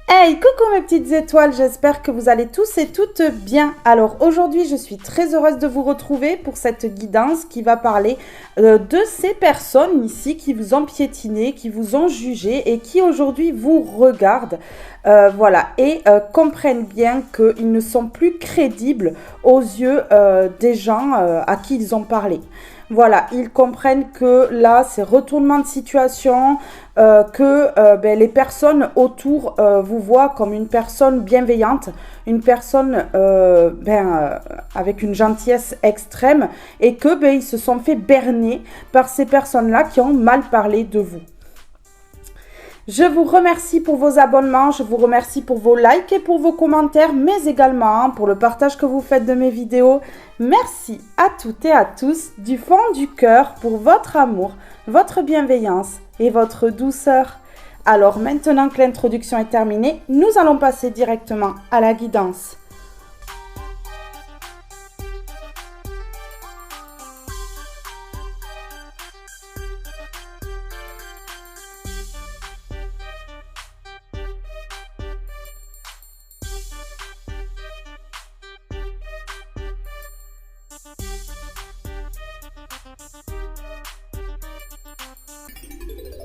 Hey, coucou mes petites étoiles, j'espère que vous allez tous et toutes bien. Alors aujourd'hui, je suis très heureuse de vous retrouver pour cette guidance qui va parler de ces personnes ici qui vous ont piétiné, qui vous ont jugé et qui aujourd'hui vous regardent. Voilà, et comprennent bien qu'ils ne sont plus crédibles aux yeux des gens à qui ils ont parlé. Voilà, ils comprennent que là, c'est retournement de situation, les personnes autour vous voient comme une personne bienveillante, une personne avec une gentillesse extrême et que ils se sont fait berner par ces personnes-là qui ont mal parlé de vous. Je vous remercie pour vos abonnements, je vous remercie pour vos likes et pour vos commentaires, mais également pour le partage que vous faites de mes vidéos. Merci à toutes et à tous du fond du cœur pour votre amour, votre bienveillance et votre douceur. Alors maintenant que l'introduction est terminée, nous allons passer directement à la guidance.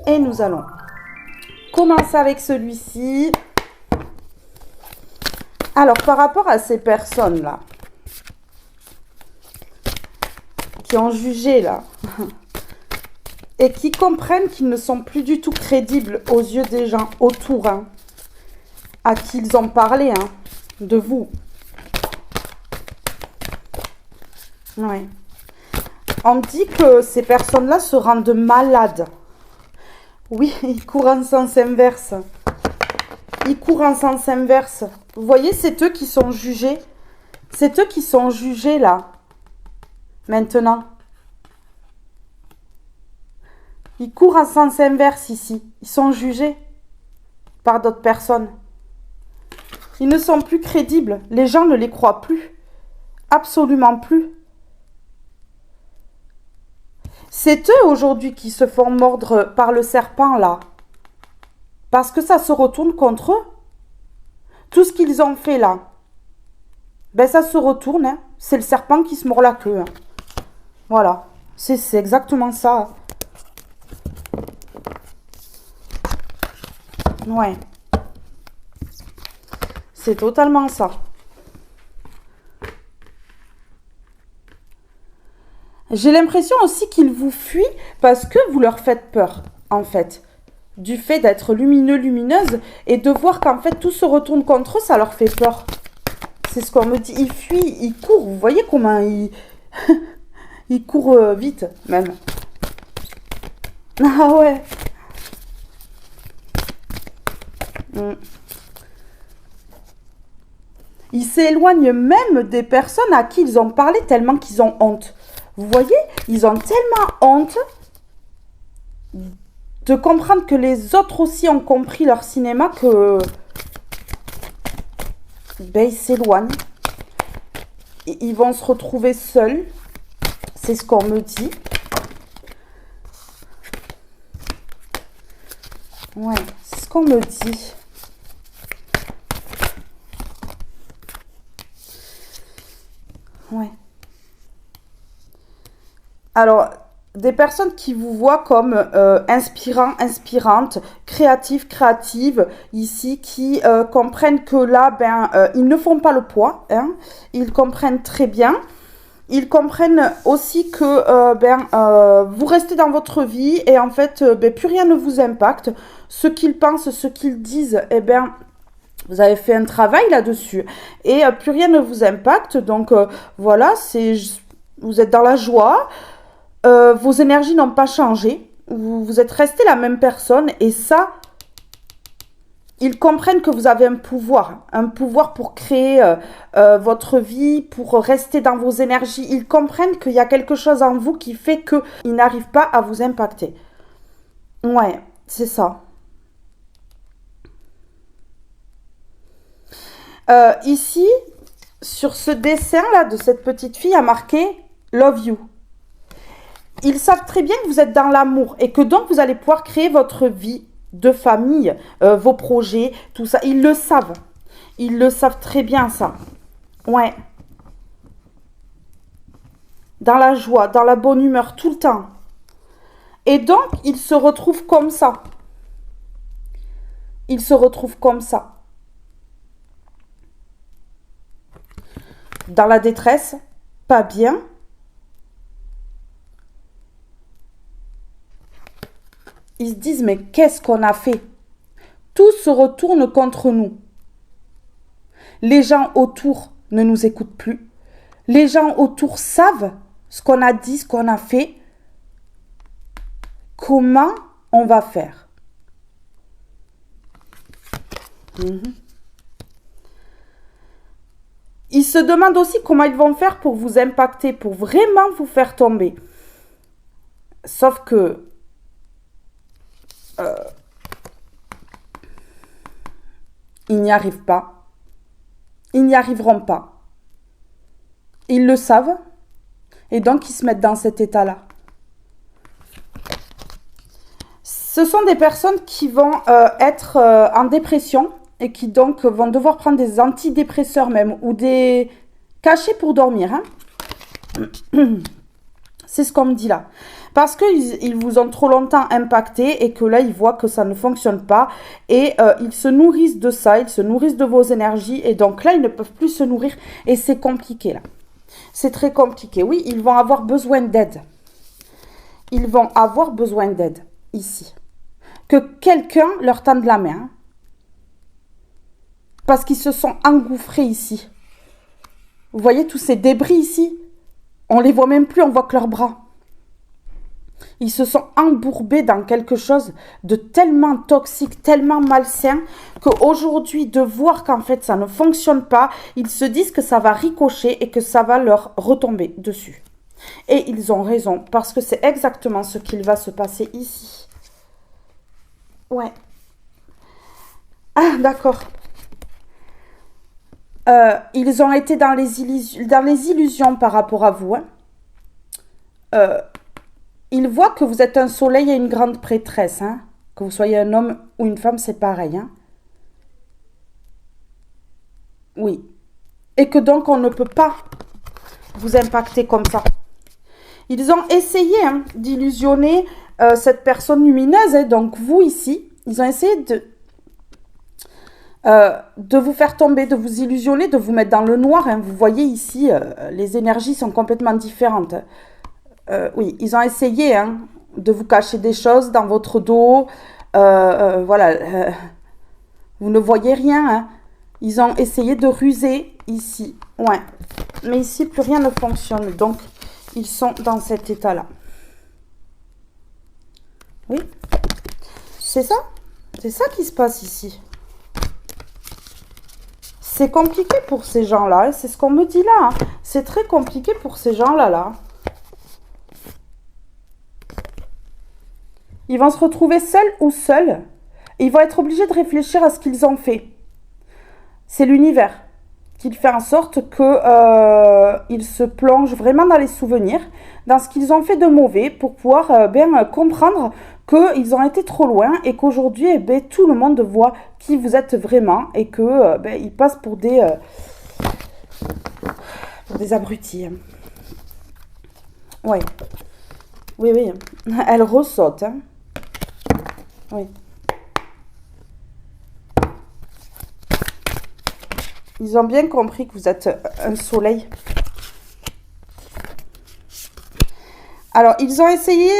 Et nous allons commencer avec celui-ci. Alors, par rapport à ces personnes-là, qui ont jugé là, et qui comprennent qu'ils ne sont plus du tout crédibles aux yeux des gens autour, hein, à qui ils ont parlé, hein, de vous. Ouais. On dit que ces personnes-là se rendent malades. Oui, ils courent en sens inverse. Ils courent en sens inverse. Vous voyez, c'est eux qui sont jugés. C'est eux qui sont jugés, là. Maintenant. Ils courent en sens inverse, ici. Ils sont jugés par d'autres personnes. Ils ne sont plus crédibles. Les gens ne les croient plus. Absolument plus. C'est eux aujourd'hui qui se font mordre par le serpent là. Parce que ça se retourne contre eux. Tout ce qu'ils ont fait là, ça se retourne. Hein. C'est le serpent qui se mord la queue. Hein. Voilà. C'est exactement ça. Ouais. C'est totalement ça. J'ai l'impression aussi qu'ils vous fuient parce que vous leur faites peur, en fait. Du fait d'être lumineux, lumineuse, et de voir qu'en fait tout se retourne contre eux, ça leur fait peur. C'est ce qu'on me dit. Ils fuient, ils courent. Vous voyez comment ils... ils courent vite, même. Ah ouais. Ils s'éloignent même des personnes à qui ils ont parlé tellement qu'ils ont honte. Vous voyez, ils ont tellement honte de comprendre que les autres aussi ont compris leur cinéma que ils s'éloignent. Ils vont se retrouver seuls. C'est ce qu'on me dit. Ouais, c'est ce qu'on me dit. Ouais. Alors, des personnes qui vous voient comme inspirant, inspirante, créative, créative, ici, qui comprennent que là, ils ne font pas le poids, hein, ils comprennent très bien. Ils comprennent aussi que vous restez dans votre vie et en fait, plus rien ne vous impacte. Ce qu'ils pensent, ce qu'ils disent, vous avez fait un travail là-dessus et plus rien ne vous impacte. Donc, voilà, vous êtes dans la joie. Vos énergies n'ont pas changé. Vous êtes resté la même personne. Et ça, ils comprennent que vous avez un pouvoir pour créer votre vie, pour rester dans vos énergies. Ils comprennent qu'il y a quelque chose en vous qui fait qu'ils n'arrivent pas à vous impacter. Ouais, c'est ça. Ici, sur ce dessin-là de cette petite fille, il y a marqué « Love you ». Ils savent très bien que vous êtes dans l'amour et que donc vous allez pouvoir créer votre vie de famille, vos projets, tout ça. Ils le savent. Ils le savent très bien, ça. Ouais. Dans la joie, dans la bonne humeur, tout le temps. Et donc, ils se retrouvent comme ça. Ils se retrouvent comme ça. Dans la détresse, pas bien. Ils se disent, mais qu'est-ce qu'on a fait? Tout se retourne contre nous. Les gens autour ne nous écoutent plus. Les gens autour savent ce qu'on a dit, ce qu'on a fait. Comment on va faire? Ils se demandent aussi comment ils vont faire pour vous impacter, pour vraiment vous faire tomber. Sauf que ils n'y arrivent pas. Ils n'y arriveront pas. Ils le savent. Et donc, ils se mettent dans cet état-là. Ce sont des personnes qui vont être en dépression et qui donc vont devoir prendre des antidépresseurs même ou des cachets pour dormir. Hein. C'est ce qu'on me dit là. Parce qu'ils vous ont trop longtemps impacté et que là, ils voient que ça ne fonctionne pas. Et ils se nourrissent de ça, ils se nourrissent de vos énergies. Et donc là, ils ne peuvent plus se nourrir. Et c'est compliqué là. C'est très compliqué. Oui, ils vont avoir besoin d'aide. Ils vont avoir besoin d'aide ici. Que quelqu'un leur tende la main. Parce qu'ils se sont engouffrés ici. Vous voyez tous ces débris ici? On les voit même plus, on voit que leurs bras. Ils se sont embourbés dans quelque chose de tellement toxique, tellement malsain, qu'aujourd'hui, de voir qu'en fait ça ne fonctionne pas, ils se disent que ça va ricocher et que ça va leur retomber dessus. Et ils ont raison, parce que c'est exactement ce qu'il va se passer ici. Ouais. Ah, d'accord. Ils ont été dans les illusions par rapport à vous. Hein. Ils voient que vous êtes un soleil et une grande prêtresse. Hein. Que vous soyez un homme ou une femme, c'est pareil. Hein. Oui. Et que donc, on ne peut pas vous impacter comme ça. Ils ont essayé d'illusionner cette personne lumineuse. Hein. Donc, vous ici, ils ont essayé de vous faire tomber, de vous illusionner, de vous mettre dans le noir. Hein. Vous voyez ici, les énergies sont complètement différentes. Oui, ils ont essayé de vous cacher des choses dans votre dos. Voilà, vous ne voyez rien. Hein. Ils ont essayé de ruser ici. Ouais, mais ici, plus rien ne fonctionne. Donc, ils sont dans cet état-là. Oui, c'est ça. C'est ça qui se passe ici. C'est compliqué pour ces gens-là. C'est ce qu'on me dit là. Hein. C'est très compliqué pour ces gens-là. Là. Ils vont se retrouver seuls ou seuls. Et ils vont être obligés de réfléchir à ce qu'ils ont fait. C'est l'univers qui fait en sorte qu'ils se plongent vraiment dans les souvenirs, dans ce qu'ils ont fait de mauvais pour pouvoir bien comprendre qu'ils ont été trop loin et qu'aujourd'hui, tout le monde voit qui vous êtes vraiment et qu'ils passent pour des abrutis. Ouais. Oui, oui. Elle ressaute. Hein. Oui. Ils ont bien compris que vous êtes un soleil. Alors, ils ont essayé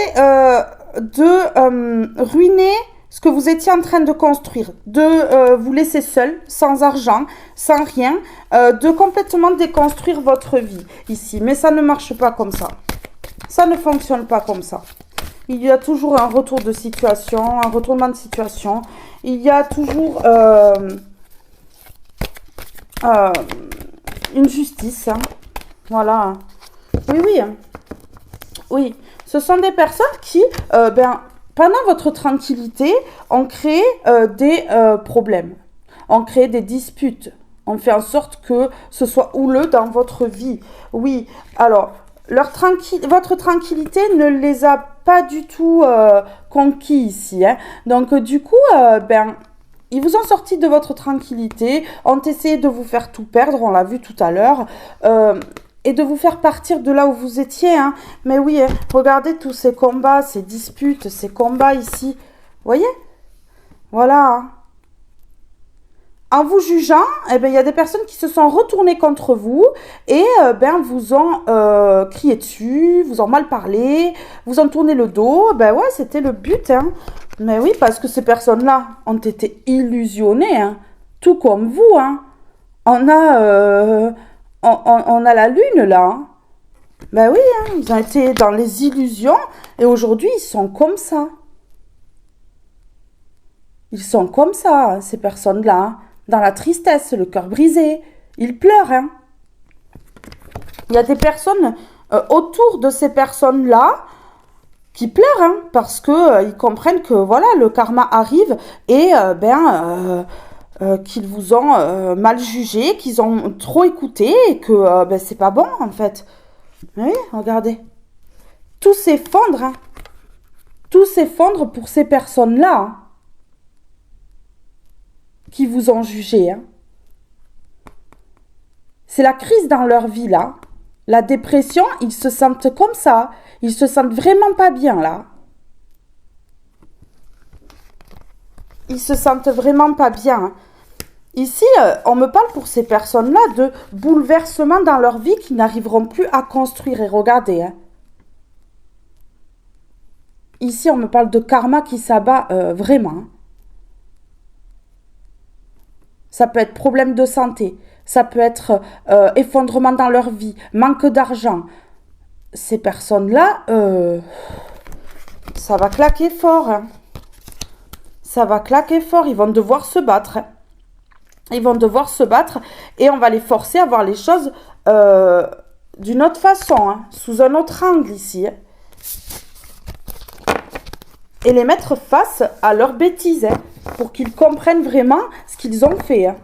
de ruiner ce que vous étiez en train de construire, de vous laisser seul, sans argent, sans rien, de complètement déconstruire votre vie ici. Mais ça ne marche pas comme ça. Ça ne fonctionne pas comme ça. Il y a toujours un retour de situation, un retournement de situation. Il y a toujours une justice. Hein. Voilà. Oui, oui. Oui. Ce sont des personnes qui, pendant votre tranquillité, ont créé des problèmes. Ont créé des disputes. Ont fait en sorte que ce soit houleux dans votre vie. Oui. Alors, votre tranquillité ne les a pas du tout conquis ici. Hein. Donc, du coup, ils vous ont sorti de votre tranquillité, ont essayé de vous faire tout perdre, on l'a vu tout à l'heure, et de vous faire partir de là où vous étiez. Hein. Mais oui, hein, regardez tous ces combats, ces disputes, ces combats ici. Vous voyez? Voilà. Hein. En vous jugeant, eh ben, il y a des personnes qui se sont retournées contre vous et vous ont crié dessus, vous ont mal parlé, vous ont tourné le dos. Ben ouais, c'était le but. Hein. Mais oui, parce que ces personnes-là ont été illusionnées, hein, tout comme vous. Hein. On a la lune là. Hein. Ben oui, hein, ils ont été dans les illusions et aujourd'hui ils sont comme ça. Ils sont comme ça, ces personnes-là. Hein. Dans la tristesse, le cœur brisé. Ils pleurent. Hein. Il y a des personnes autour de ces personnes-là qui pleurent hein, parce que ils comprennent que voilà le karma arrive et qu'ils vous ont mal jugé, qu'ils ont trop écouté et que c'est pas bon en fait. Oui, regardez. Tout s'effondre. Hein. Tout s'effondre pour ces personnes-là. Hein. Qui vous ont jugé. Hein. C'est la crise dans leur vie, là. La dépression, ils se sentent comme ça. Ils se sentent vraiment pas bien, là. Ils se sentent vraiment pas bien. Ici, on me parle pour ces personnes-là de bouleversements dans leur vie qui n'arriveront plus à construire. Et regardez, hein. Ici, on me parle de karma qui s'abat vraiment. Hein. Ça peut être problème de santé, ça peut être effondrement dans leur vie, manque d'argent. Ces personnes-là, ça va claquer fort. Hein. Ça va claquer fort, ils vont devoir se battre. Hein. Ils vont devoir se battre et on va les forcer à voir les choses d'une autre façon, hein, sous un autre angle ici. Hein. Et les mettre face à leurs bêtises. Hein. Pour qu'ils comprennent vraiment ce qu'ils ont fait. Hein.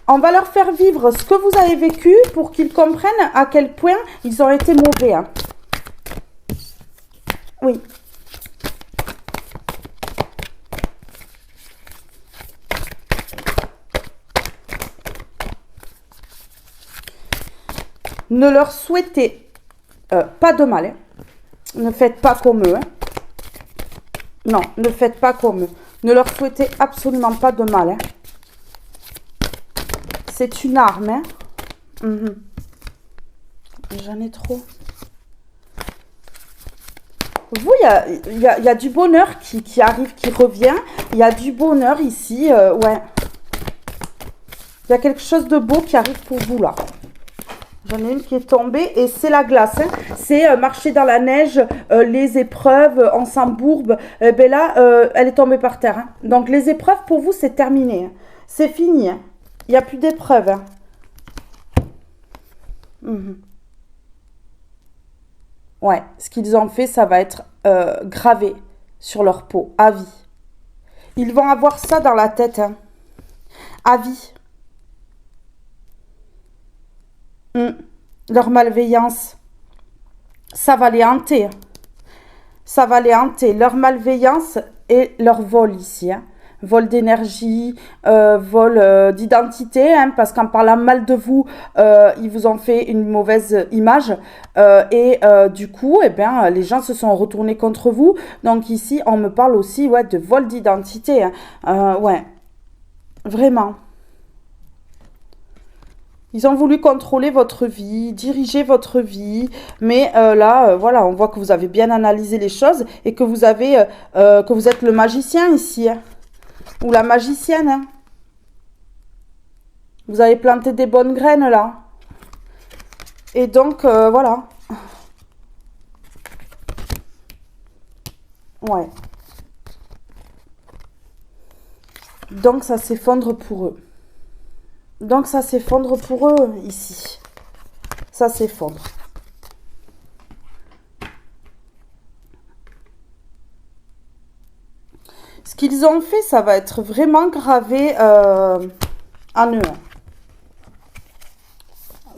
On va leur faire vivre ce que vous avez vécu pour qu'ils comprennent à quel point ils ont été mauvais. Hein. Oui. Ne leur souhaitez pas de mal. Hein. Ne faites pas comme eux. Hein. Non, ne faites pas comme eux. Ne leur souhaitez absolument pas de mal. Hein. C'est une arme. Hein. J'en ai trop. Vous, il y a du bonheur qui arrive, qui revient. Il y a du bonheur ici. Ouais. Il y a quelque chose de beau qui arrive pour vous, là. J'en ai une qui est tombée et c'est la glace. Hein. C'est marcher dans la neige, les épreuves, on s'embourbe. Là, elle est tombée par terre. Hein. Donc, les épreuves, pour vous, c'est terminé. Hein. C'est fini. Hein. Il n'y a plus d'épreuves. Hein. Ouais, ce qu'ils ont fait, ça va être gravé sur leur peau, à vie. Ils vont avoir ça dans la tête, hein. À vie. Leur malveillance, ça va les hanter. Ça va les hanter. Leur malveillance et leur vol ici. Hein. Vol d'énergie, vol d'identité, hein, parce qu'en parlant mal de vous, ils vous ont fait une mauvaise image. Du coup, les gens se sont retournés contre vous. Donc ici, on me parle aussi de vol d'identité. Hein. Ouais, vraiment. Ils ont voulu contrôler votre vie, diriger votre vie, mais voilà, on voit que vous avez bien analysé les choses et que vous avez, que vous êtes le magicien ici, hein, ou la magicienne. Hein. Vous avez planté des bonnes graines là, et donc voilà. Ouais. Donc ça s'effondre pour eux. Donc ça s'effondre pour eux ici. Ça s'effondre. Ce qu'ils ont fait, ça va être vraiment gravé en eux.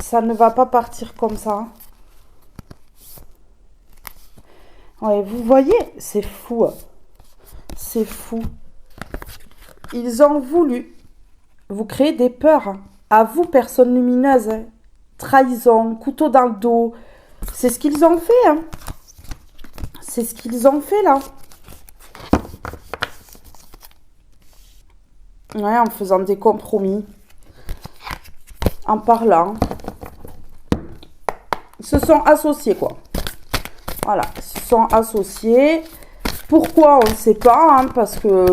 Ça ne va pas partir comme ça. Ouais, vous voyez, c'est fou. C'est fou. Ils ont voulu vous créer des peurs. À vous, personne lumineuse. Trahison, couteau dans le dos. C'est ce qu'ils ont fait. Hein. C'est ce qu'ils ont fait là. Ouais, en faisant des compromis. En parlant. Ils se sont associés, quoi. Voilà, ils se sont associés. Pourquoi, on ne sait pas, hein, parce que...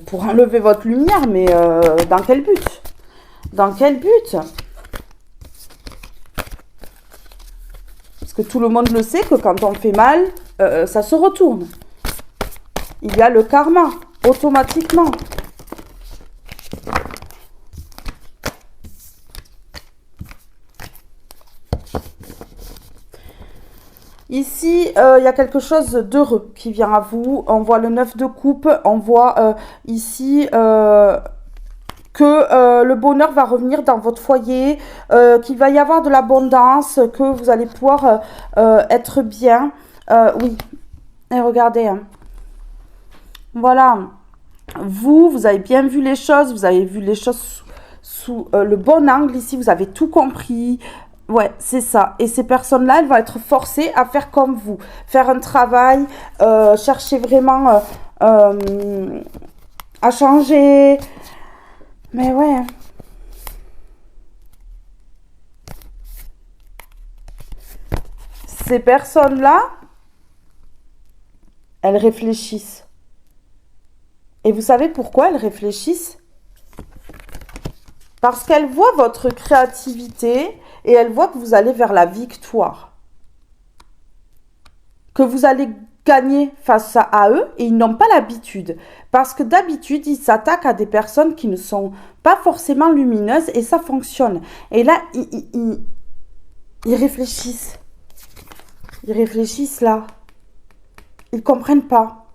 Pour enlever votre lumière, mais dans quel but? Dans quel but? Parce que tout le monde le sait que quand on fait mal, ça se retourne. Il y a le karma, automatiquement. Ici, il y a quelque chose d'heureux qui vient à vous. On voit le 9 de coupe. On voit ici que le bonheur va revenir dans votre foyer, qu'il va y avoir de l'abondance, que vous allez pouvoir être bien. Oui, et regardez. Hein. Voilà. Vous avez bien vu les choses. Vous avez vu les choses sous le bon angle. Ici, vous avez tout compris. Ouais, c'est ça. Et ces personnes-là, elles vont être forcées à faire comme vous. Faire un travail, chercher vraiment à changer. Mais ouais. Ces personnes-là, elles réfléchissent. Et vous savez pourquoi elles réfléchissent? Parce qu'elles voient votre créativité et elles voient que vous allez vers la victoire. Que vous allez gagner face à eux et ils n'ont pas l'habitude. Parce que d'habitude, ils s'attaquent à des personnes qui ne sont pas forcément lumineuses et ça fonctionne. Et là, ils réfléchissent. Ils réfléchissent là. Ils ne comprennent pas.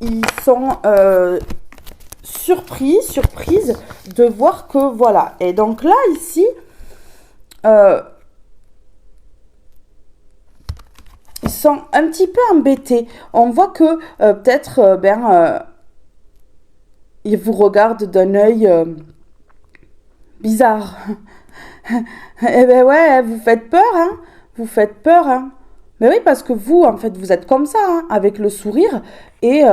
Ils sont surprises de voir que voilà. Et donc là, ici, ils sont un petit peu embêtés. On voit que peut-être, ils vous regardent d'un œil bizarre. Eh ben ouais, vous faites peur, hein. Vous faites peur, hein. Mais oui, parce que vous, en fait, vous êtes comme ça, hein, avec le sourire, et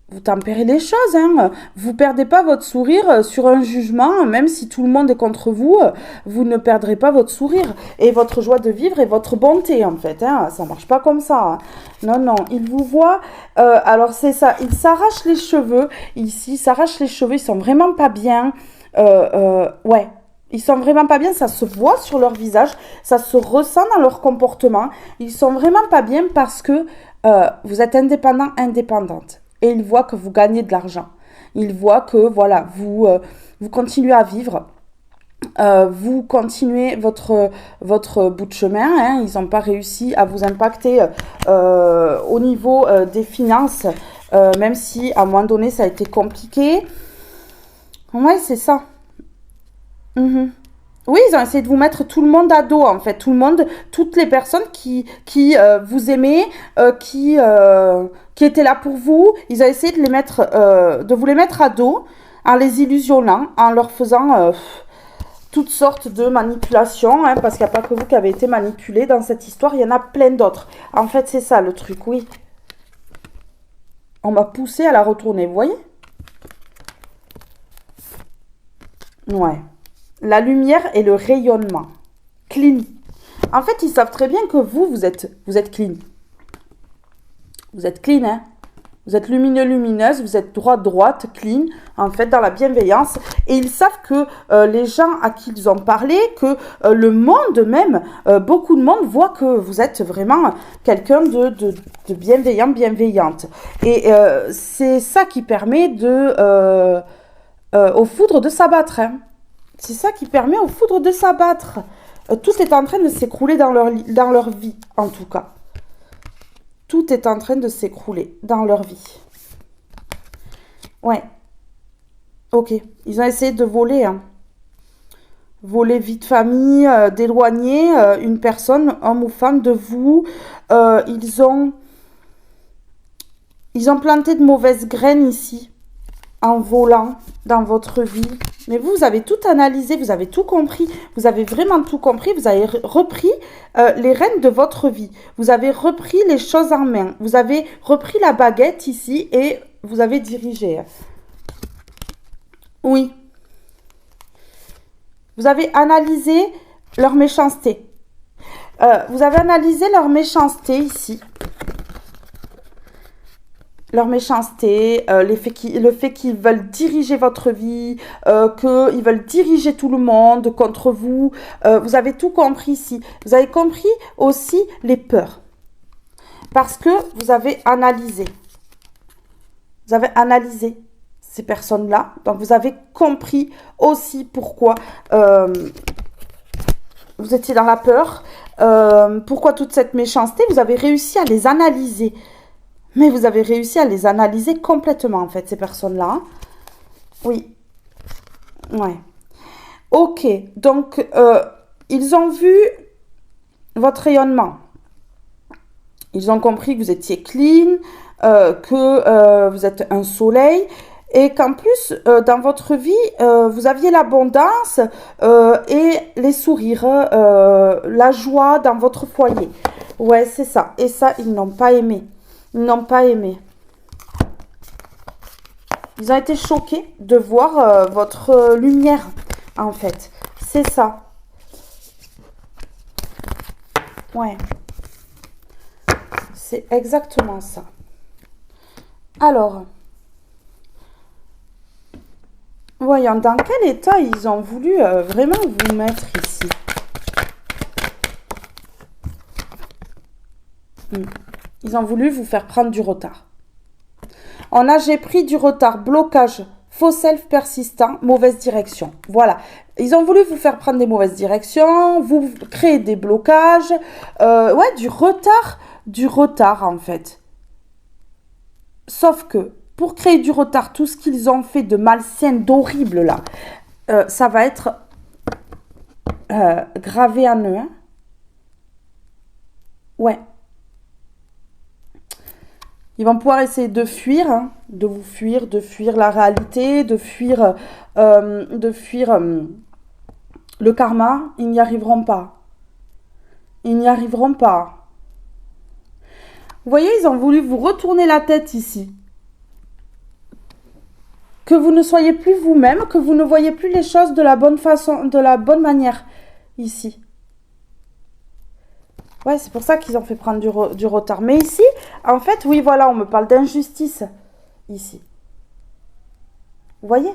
vous tempérez les choses, hein. Vous perdez pas votre sourire sur un jugement, même si tout le monde est contre vous, vous ne perdrez pas votre sourire, et votre joie de vivre, et votre bonté, en fait, hein. Ça marche pas comme ça, hein. Non, non, ils vous voient, alors c'est ça, ils s'arrachent les cheveux, ici, ils s'arrachent les cheveux, ils sont vraiment pas bien, ouais. Ils sont vraiment pas bien, ça se voit sur leur visage, ça se ressent dans leur comportement. Ils sont vraiment pas bien parce que vous êtes indépendant, indépendante. Et ils voient que vous gagnez de l'argent. Ils voient que voilà, vous continuez à vivre. Vous continuez votre bout de chemin. Hein. Ils n'ont pas réussi à vous impacter au niveau des finances, même si à un moment donné ça a été compliqué. Ouais, c'est ça. Mhm. Oui, ils ont essayé de vous mettre tout le monde à dos, en fait. Tout le monde, toutes les personnes qui vous aimaient, qui étaient là pour vous. Ils ont essayé de les mettre, de vous les mettre à dos, en les illusionnant, en leur faisant toutes sortes de manipulations, hein, parce qu'il n'y a pas que vous qui avez été manipulé dans cette histoire, il y en a plein d'autres. En fait, c'est ça le truc, oui. On m'a poussé à la retourner, vous voyez? Ouais. La lumière et le rayonnement. Clean. En fait, ils savent très bien que vous êtes clean. Vous êtes clean, hein. Vous êtes lumineux, lumineuse, vous êtes droite, clean, en fait, dans la bienveillance. Et ils savent que les gens à qui ils ont parlé, que le monde même, beaucoup de monde voit que vous êtes vraiment quelqu'un de bienveillant, bienveillante. Et c'est ça qui permet aux foudres de s'abattre, hein. C'est ça qui permet aux foudres de s'abattre. Tout est en train de s'écrouler dans leur vie, en tout cas. Tout est en train de s'écrouler dans leur vie. Ouais. Ok. Ils ont essayé de voler, hein. voler vie de famille, d'éloigner une personne, homme ou femme, de vous. Ils ont planté de mauvaises graines ici, en volant dans votre vie. Mais vous avez tout analysé, vous avez tout compris, vous avez vraiment tout compris, vous avez repris les rênes de votre vie. Vous avez repris les choses en main. Vous avez repris la baguette ici et vous avez dirigé. Oui. Vous avez analysé leur méchanceté. Vous avez analysé leur méchanceté ici. Leur méchanceté, le fait qu'ils veulent diriger votre vie, qu'ils veulent diriger tout le monde contre vous. Vous avez tout compris ici. Vous avez compris aussi les peurs. Parce que vous avez analysé. Vous avez analysé ces personnes-là. Donc, vous avez compris aussi pourquoi vous étiez dans la peur. Pourquoi toute cette méchanceté. Vous avez réussi à les analyser. Mais vous avez réussi à les analyser complètement, en fait, ces personnes-là. Oui. Ouais. Ok. Donc, ils ont vu votre rayonnement. Ils ont compris que vous étiez clean, que vous êtes un soleil. Et qu'en plus, dans votre vie, vous aviez l'abondance et les sourires, la joie dans votre foyer. Ouais, c'est ça. Et ça, ils n'ont pas aimé. Ils n'ont pas aimé. Ils ont été choqués de voir votre lumière, en fait. C'est ça. Ouais. C'est exactement ça. Alors, voyons, dans quel état ils ont voulu vraiment vous mettre ici. Ils ont voulu vous faire prendre du retard. On a, j'ai pris du retard, blocage, faux self persistant, mauvaise direction. Voilà. Ils ont voulu vous faire prendre des mauvaises directions, vous créer des blocages. Ouais, du retard en fait. Sauf que, pour créer du retard, tout ce qu'ils ont fait de malsain, d'horrible là, ça va être gravé en eux. Hein. Ouais. Ils vont pouvoir essayer de fuir, hein, de fuir la réalité, de fuir le karma. Ils n'y arriveront pas. Ils n'y arriveront pas. Vous voyez, ils ont voulu vous retourner la tête ici. Que vous ne soyez plus vous-même, que vous ne voyez plus les choses de la bonne façon, de la bonne manière ici. Ouais, c'est pour ça qu'ils ont fait prendre du retard. Mais ici, en fait, oui, voilà, on me parle d'injustice ici. Vous voyez?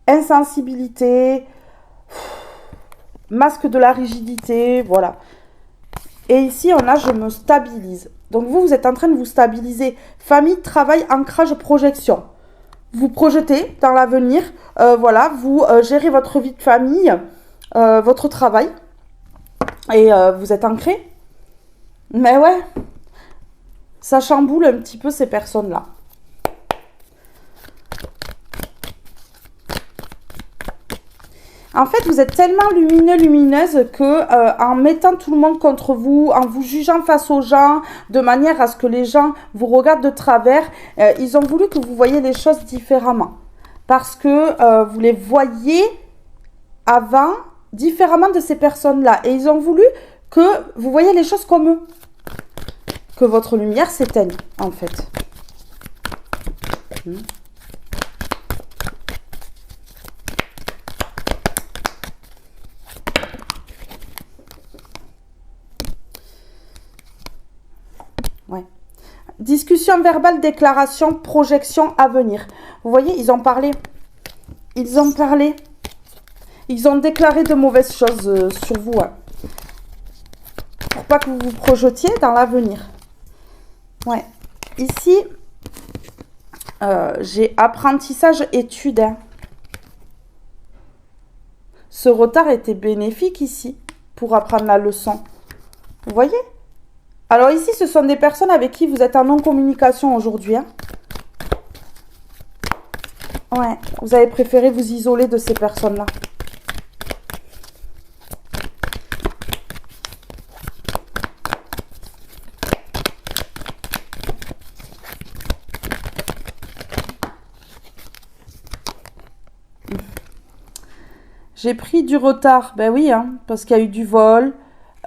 Insensibilité, masque de la rigidité, voilà. Et ici, on a je me stabilise. Donc vous êtes en train de vous stabiliser. Famille, travail, ancrage, projection. Vous projetez dans l'avenir, voilà, vous gérez votre vie de famille, votre travail, et vous êtes ancré. Mais ouais, ça chamboule un petit peu ces personnes-là. En fait, vous êtes tellement lumineux, lumineuse que en mettant tout le monde contre vous, en vous jugeant face aux gens, de manière à ce que les gens vous regardent de travers, ils ont voulu que vous voyiez les choses différemment. Parce que vous les voyez avant différemment de ces personnes-là. Et ils ont voulu que vous voyiez les choses comme eux. Que votre lumière s'éteigne, en fait. Ouais. Discussion verbale, déclaration, projection à venir. Vous voyez, ils ont parlé. Ils ont parlé. Ils ont déclaré de mauvaises choses sur vous. Hein. Pour pas que vous vous projetiez dans l'avenir. Ouais. Ici, j'ai apprentissage études. Hein. Ce retard était bénéfique ici pour apprendre la leçon. Vous voyez? Alors ici, ce sont des personnes avec qui vous êtes en non-communication aujourd'hui. Hein. Ouais, vous avez préféré vous isoler de ces personnes-là. J'ai pris du retard. Ben oui, hein, parce qu'il y a eu du vol,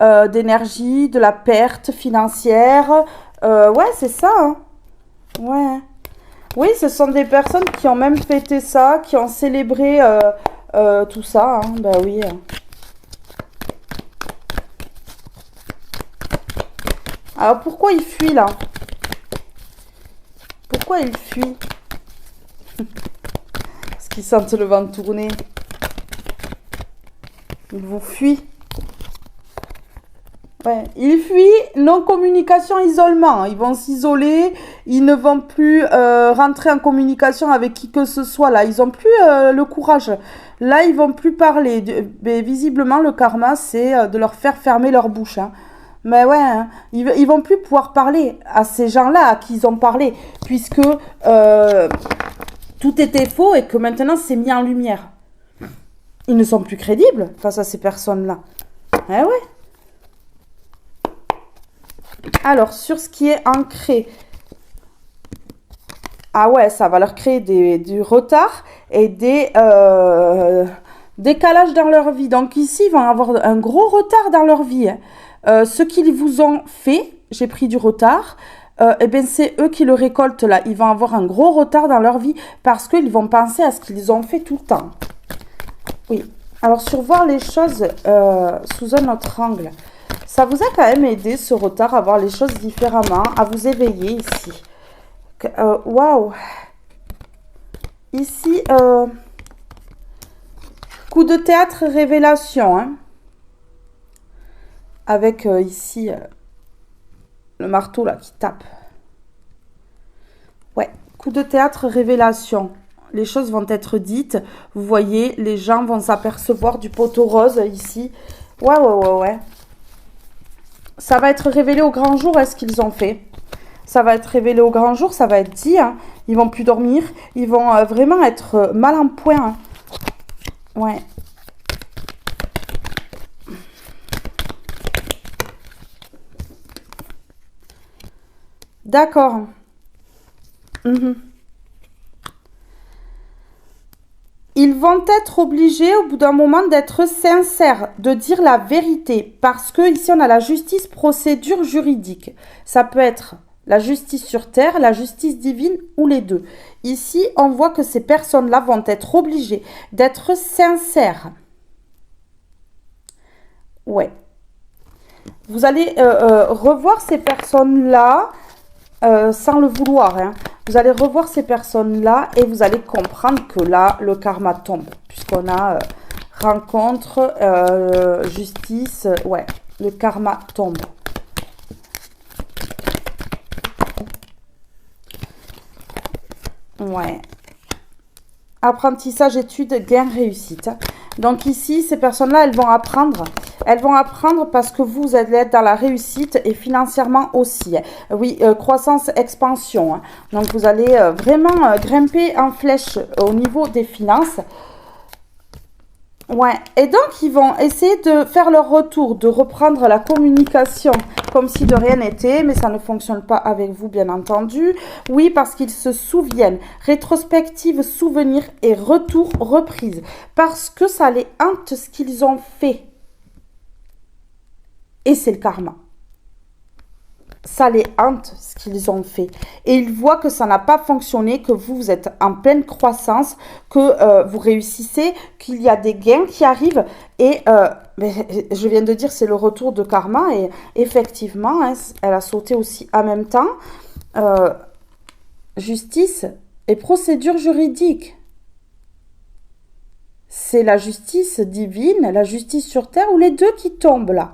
d'énergie, de la perte financière. Ouais, c'est ça, hein. Ouais. Oui, ce sont des personnes qui ont même fêté ça, qui ont célébré tout ça, hein. Ben oui. Alors pourquoi il fuit là? Pourquoi il fuit? Parce qu'ils sentent le vent tourner. Ils vous fuient. Ouais. Ils fuient non-communication, isolement. Ils vont s'isoler. Ils ne vont plus rentrer en communication avec qui que ce soit. Là, ils n'ont plus le courage. Là, ils vont plus parler. Mais visiblement, le karma, c'est de leur faire fermer leur bouche, hein. Mais ouais, hein, ils vont plus pouvoir parler à ces gens-là à qui ils ont parlé, puisque tout était faux et que maintenant c'est mis en lumière. Ils ne sont plus crédibles face à ces personnes-là. Eh ouais. Alors, sur ce qui est ancré, ah ouais, ça va leur créer du retard et des décalages dans leur vie. Donc ici, ils vont avoir un gros retard dans leur vie, hein. Ce qu'ils vous ont fait, j'ai pris du retard, eh bien c'est eux qui le récoltent là. Ils vont avoir un gros retard dans leur vie parce qu'ils vont penser à ce qu'ils ont fait tout le temps. Oui. Alors sur voir les choses sous un autre angle, ça vous a quand même aidé ce retard à voir les choses différemment, à vous éveiller ici. Waouh. Ici, coup de théâtre révélation, hein. Avec ici le marteau là qui tape. Ouais, coup de théâtre révélation. Les choses vont être dites. Vous voyez, les gens vont s'apercevoir du poteau rose ici. Ouais. Ça va être révélé au grand jour, est-ce qu'ils ont fait? Ça va être révélé au grand jour, ça va être dit, hein. Ils vont plus dormir. Ils vont vraiment être mal en point, hein. Ouais. D'accord. Ils vont être obligés au bout d'un moment d'être sincères, de dire la vérité. Parce que ici on a la justice, procédure juridique. Ça peut être la justice sur terre, la justice divine ou les deux. Ici on voit que ces personnes-là vont être obligées d'être sincères. Ouais. Vous allez revoir ces personnes-là sans le vouloir, hein. Vous allez revoir ces personnes-là et vous allez comprendre que là, le karma tombe. Puisqu'on a rencontre, justice, ouais, le karma tombe. Ouais. Apprentissage, études, gain, réussite. Donc ici, ces personnes-là, elles vont apprendre. Elles vont apprendre parce que vous allez être dans la réussite et financièrement aussi. Oui, croissance, expansion, hein. Donc vous allez vraiment grimper en flèche au niveau des finances. Ouais, et donc ils vont essayer de faire leur retour, de reprendre la communication comme si de rien n'était, mais ça ne fonctionne pas avec vous, bien entendu. Oui, parce qu'ils se souviennent. Rétrospective, souvenir et retour, reprise. Parce que ça les hante ce qu'ils ont fait. Et c'est le karma. Ça les hante ce qu'ils ont fait. Et ils voient que ça n'a pas fonctionné, que vous êtes en pleine croissance, que vous réussissez, qu'il y a des gains qui arrivent. Et mais je viens de dire, c'est le retour de karma. Et effectivement, hein, elle a sauté aussi en même temps. Justice et procédure juridique. C'est la justice divine, la justice sur terre, ou les deux qui tombent là.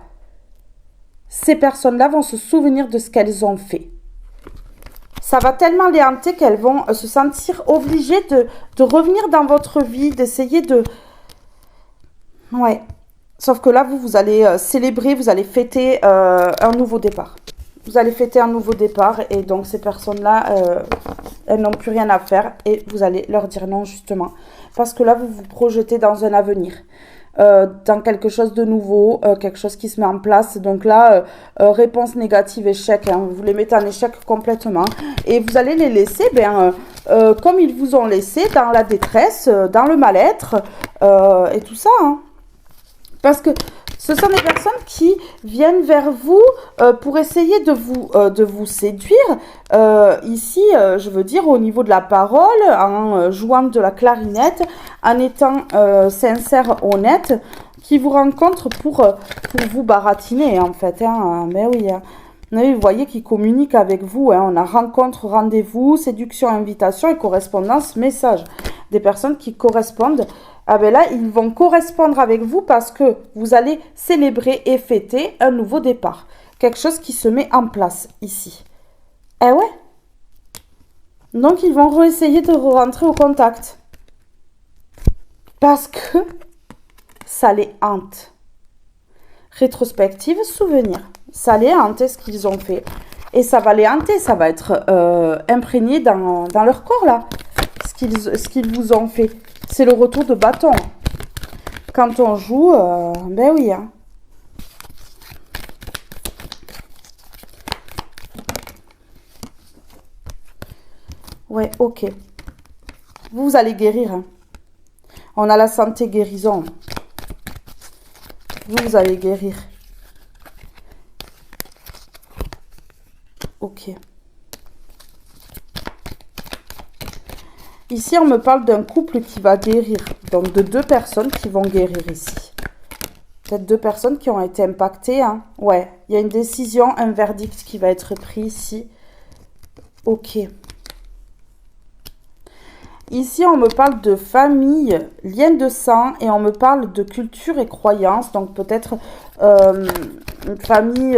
Ces personnes-là vont se souvenir de ce qu'elles ont fait. Ça va tellement les hanter qu'elles vont se sentir obligées de revenir dans votre vie, d'essayer de... Ouais. Sauf que là, vous allez célébrer, vous allez fêter un nouveau départ. Vous allez fêter un nouveau départ et donc ces personnes-là, elles n'ont plus rien à faire et vous allez leur dire non justement. Parce que là, vous vous projetez dans un avenir. dans quelque chose de nouveau, quelque chose qui se met en place. Donc là, réponse négative, échec, hein, vous les mettez en échec complètement. Et vous allez les laisser, comme ils vous ont laissé, dans la détresse, dans le mal-être, et tout ça. Hein. Parce que ce sont des personnes qui viennent vers vous pour essayer de vous séduire. Ici, je veux dire, au niveau de la parole, en jouant de la clarinette, en étant sincère, honnête, qui vous rencontrent pour vous baratiner, en fait. Hein. Mais oui, hein. Oui, vous voyez qu'ils communiquent avec vous. Hein. On a rencontre, rendez-vous, séduction, invitation et correspondance, message. Des personnes qui correspondent. Ah ben là, ils vont correspondre avec vous parce que vous allez célébrer et fêter un nouveau départ. Quelque chose qui se met en place ici. Eh ouais. Donc, ils vont réessayer de rentrer au contact. Parce que ça les hante. Rétrospective, souvenir. Ça les hante ce qu'ils ont fait. Et ça va les hanter, ça va être imprégné dans leur corps là. Ce qu'ils vous ont fait. C'est le retour de bâton. Quand on joue, ben oui. Hein. Ouais, ok. Vous allez guérir. Hein. On a la santé guérison. Vous allez guérir. Ok. Ici, on me parle d'un couple qui va guérir. Donc, de deux personnes qui vont guérir ici. Peut-être deux personnes qui ont été impactées. Hein. Ouais, il y a une décision, un verdict qui va être pris ici. Ok. Ici, on me parle de famille, lien de sang, et on me parle de culture et croyance. Donc, peut-être une famille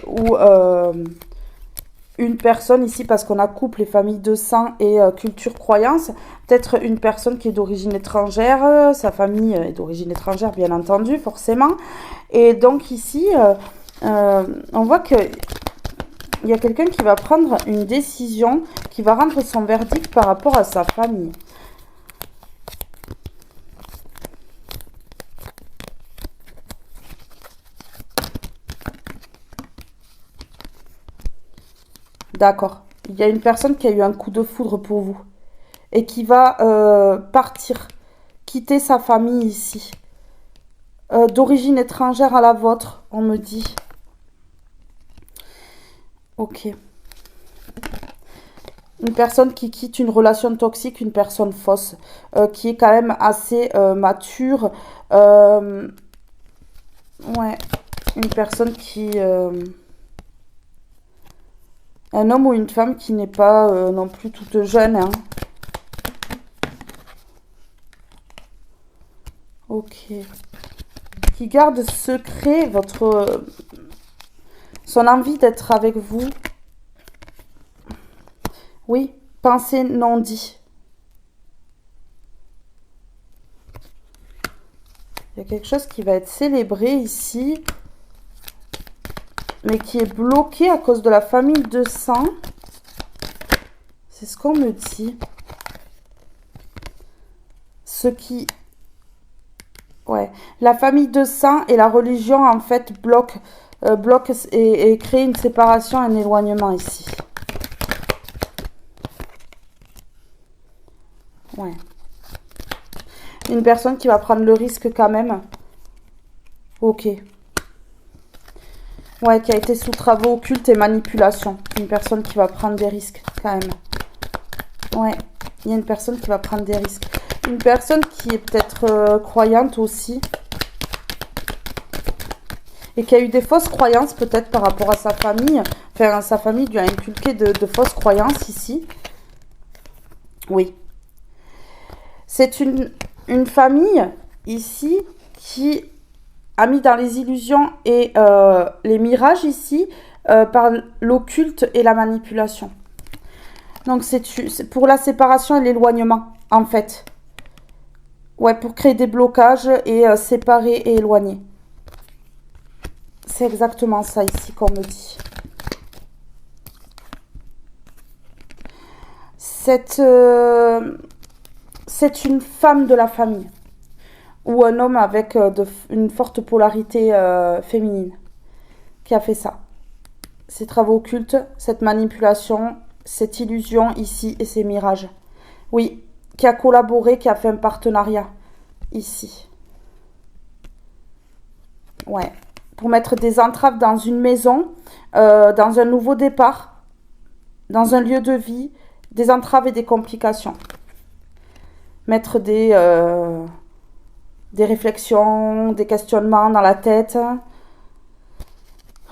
où... une personne ici, parce qu'on a couple et famille de sang et culture croyance, peut-être une personne qui est d'origine étrangère, sa famille est d'origine étrangère, bien entendu, forcément. Et donc ici, on voit que il y a quelqu'un qui va prendre une décision, qui va rendre son verdict par rapport à sa famille. D'accord. Il y a une personne qui a eu un coup de foudre pour vous et qui va partir, quitter sa famille ici. D'origine étrangère à la vôtre, on me dit. Ok. Une personne qui quitte une relation toxique, une personne fausse, qui est quand même assez mature. Ouais. Une personne qui... un homme ou une femme qui n'est pas non plus toute jeune. Hein. Ok. Qui garde secret son envie d'être avec vous. Oui, pensée non dit. Il y a quelque chose qui va être célébré ici, mais qui est bloqué à cause de la famille de sang. C'est ce qu'on me dit. Ce qui... Ouais. La famille de sang et la religion, en fait, bloquent et créent une séparation, un éloignement ici. Ouais. Une personne qui va prendre le risque quand même. Ok. Ouais, qui a été sous travaux occultes et manipulation. Une personne qui va prendre des risques, quand même. Ouais, il y a une personne qui va prendre des risques. Une personne qui est peut-être croyante aussi. Et qui a eu des fausses croyances, peut-être, par rapport à sa famille. Enfin, sa famille lui a inculqué de fausses croyances, ici. Oui. C'est une famille, ici, qui... a mis dans les illusions et les mirages ici par l'occulte et la manipulation. Donc c'est pour la séparation et l'éloignement en fait. Ouais, pour créer des blocages et séparer et éloigner. C'est exactement ça ici qu'on me dit. C'est une femme de la famille. ou un homme avec une forte polarité féminine qui a fait ça. Ces travaux occultes, cette manipulation, cette illusion ici et ces mirages. Oui, qui a collaboré, qui a fait un partenariat ici. Ouais, pour mettre des entraves dans une maison, dans un nouveau départ, dans un lieu de vie, des entraves et des complications. Mettre des réflexions, des questionnements dans la tête.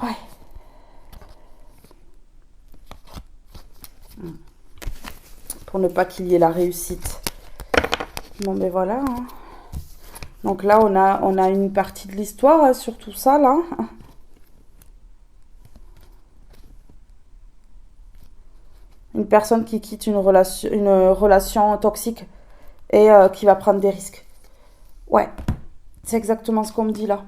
Ouais. Pour ne pas qu'il y ait la réussite. Bon, ben voilà. Hein. Donc là, on a une partie de l'histoire sur tout ça, là. Une personne qui quitte une relation toxique et qui va prendre des risques. Ouais, c'est exactement ce qu'on me dit là.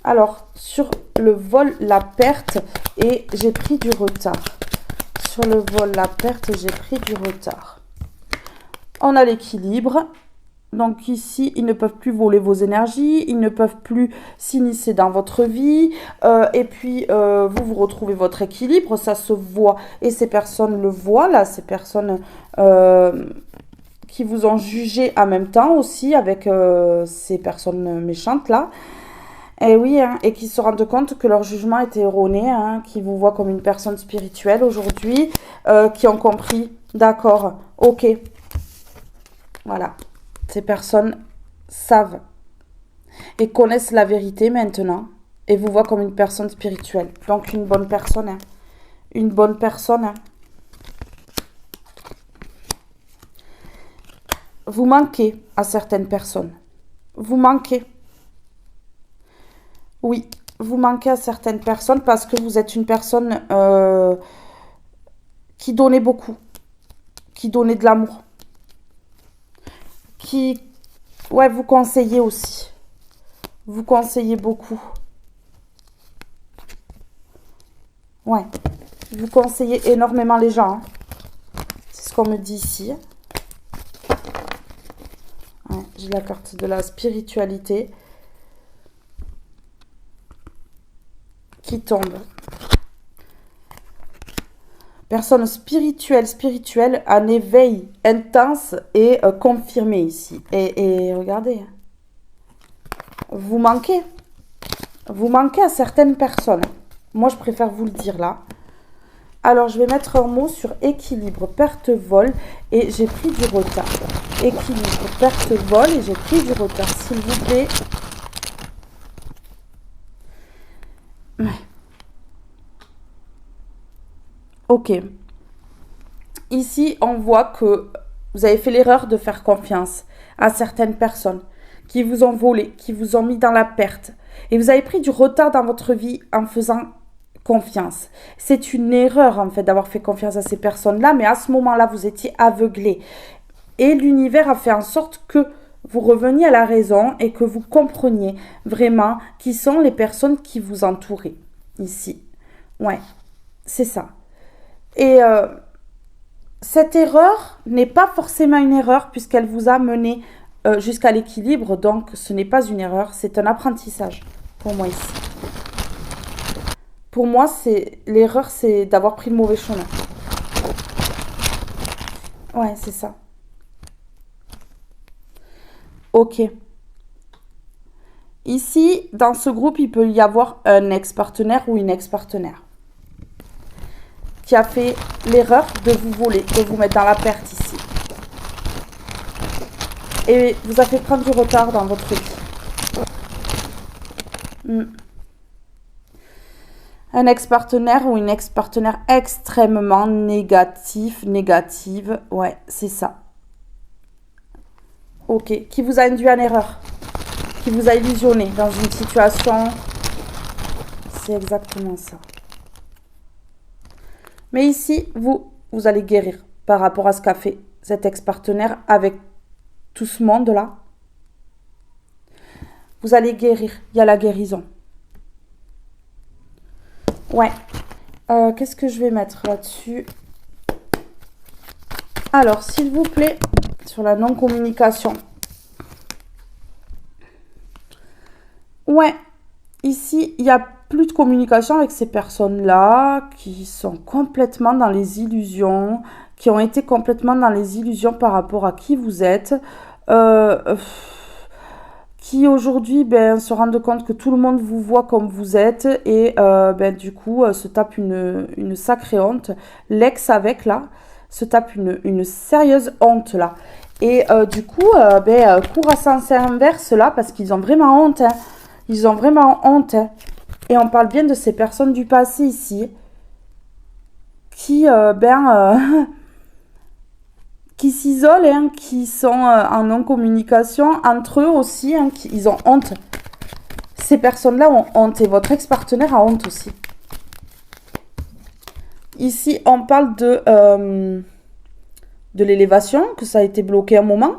Alors, sur le vol, la perte, et j'ai pris du retard. Sur le vol, la perte, j'ai pris du retard. On a l'équilibre. Donc ici, ils ne peuvent plus voler vos énergies, ils ne peuvent plus s'initier dans votre vie. Et puis, vous retrouvez votre équilibre, ça se voit. Et ces personnes le voient, là, ces personnes qui vous ont jugé en même temps aussi avec ces personnes méchantes, là. Et oui, hein, et qui se rendent compte que leur jugement était erroné, hein, qui vous voient comme une personne spirituelle aujourd'hui, qui ont compris, d'accord, ok, voilà. Ces personnes savent et connaissent la vérité maintenant et vous voient comme une personne spirituelle. Donc une bonne personne. Hein. Une bonne personne. Hein. Vous manquez à certaines personnes. Vous manquez. Oui, vous manquez à certaines personnes parce que vous êtes une personne qui donnait beaucoup. Qui donnait de l'amour. Qui, ouais, vous conseillez aussi. Vous conseillez beaucoup. Ouais, vous conseillez énormément les gens. Hein. C'est ce qu'on me dit ici. Ouais, j'ai la carte de la spiritualité qui tombe. Personne spirituelle, un éveil intense et confirmé ici. Et regardez, vous manquez. Vous manquez à certaines personnes. Moi, je préfère vous le dire là. Alors, je vais mettre un mot sur équilibre, perte, vol, et j'ai pris du retard. Équilibre, perte, vol, et j'ai pris du retard. S'il vous plaît. Ouais. Ok. Ici, on voit que vous avez fait l'erreur de faire confiance à certaines personnes qui vous ont volé, qui vous ont mis dans la perte. Et vous avez pris du retard dans votre vie en faisant confiance. C'est une erreur, en fait, d'avoir fait confiance à ces personnes-là, mais à ce moment-là, vous étiez aveuglé. Et l'univers a fait en sorte que vous reveniez à la raison et que vous compreniez vraiment qui sont les personnes qui vous entouraient. Ici. Ouais, c'est ça. Et cette erreur n'est pas forcément une erreur puisqu'elle vous a mené jusqu'à l'équilibre. Donc, ce n'est pas une erreur, c'est un apprentissage pour moi ici. Pour moi, l'erreur, c'est d'avoir pris le mauvais chemin. Ouais, c'est ça. Ok. Ici, dans ce groupe, il peut y avoir un ex-partenaire ou une ex-partenaire qui a fait l'erreur de vous voler, de vous mettre dans la perte ici. Et vous a fait prendre du retard dans votre vie. Un ex-partenaire ou une ex-partenaire extrêmement négative. Ouais, c'est ça. Ok, qui vous a induit en erreur. Qui vous a illusionné dans une situation. C'est exactement ça. Mais ici, vous allez guérir par rapport à ce qu'a fait cet ex-partenaire avec tout ce monde-là. Vous allez guérir. Il y a la guérison. Ouais. Qu'est-ce que je vais mettre là-dessus? Alors, s'il vous plaît, sur la non-communication. Ouais, ici, il n'y a plus de communication avec ces personnes-là qui sont complètement dans les illusions, qui ont été complètement dans les illusions par rapport à qui vous êtes, qui aujourd'hui se rendent compte que tout le monde vous voit comme vous êtes et du coup se tape une sacrée honte. L'ex avec là se tape une sérieuse honte là. Et du coup, cours à sens inverse là parce qu'ils ont vraiment honte. Hein. Ils ont vraiment honte. Hein. Et on parle bien de ces personnes du passé ici qui, qui s'isolent, hein, qui sont en non-communication entre eux aussi. Hein, ils ont honte. Ces personnes-là ont honte et votre ex-partenaire a honte aussi. Ici, on parle de l'élévation, que ça a été bloqué un moment.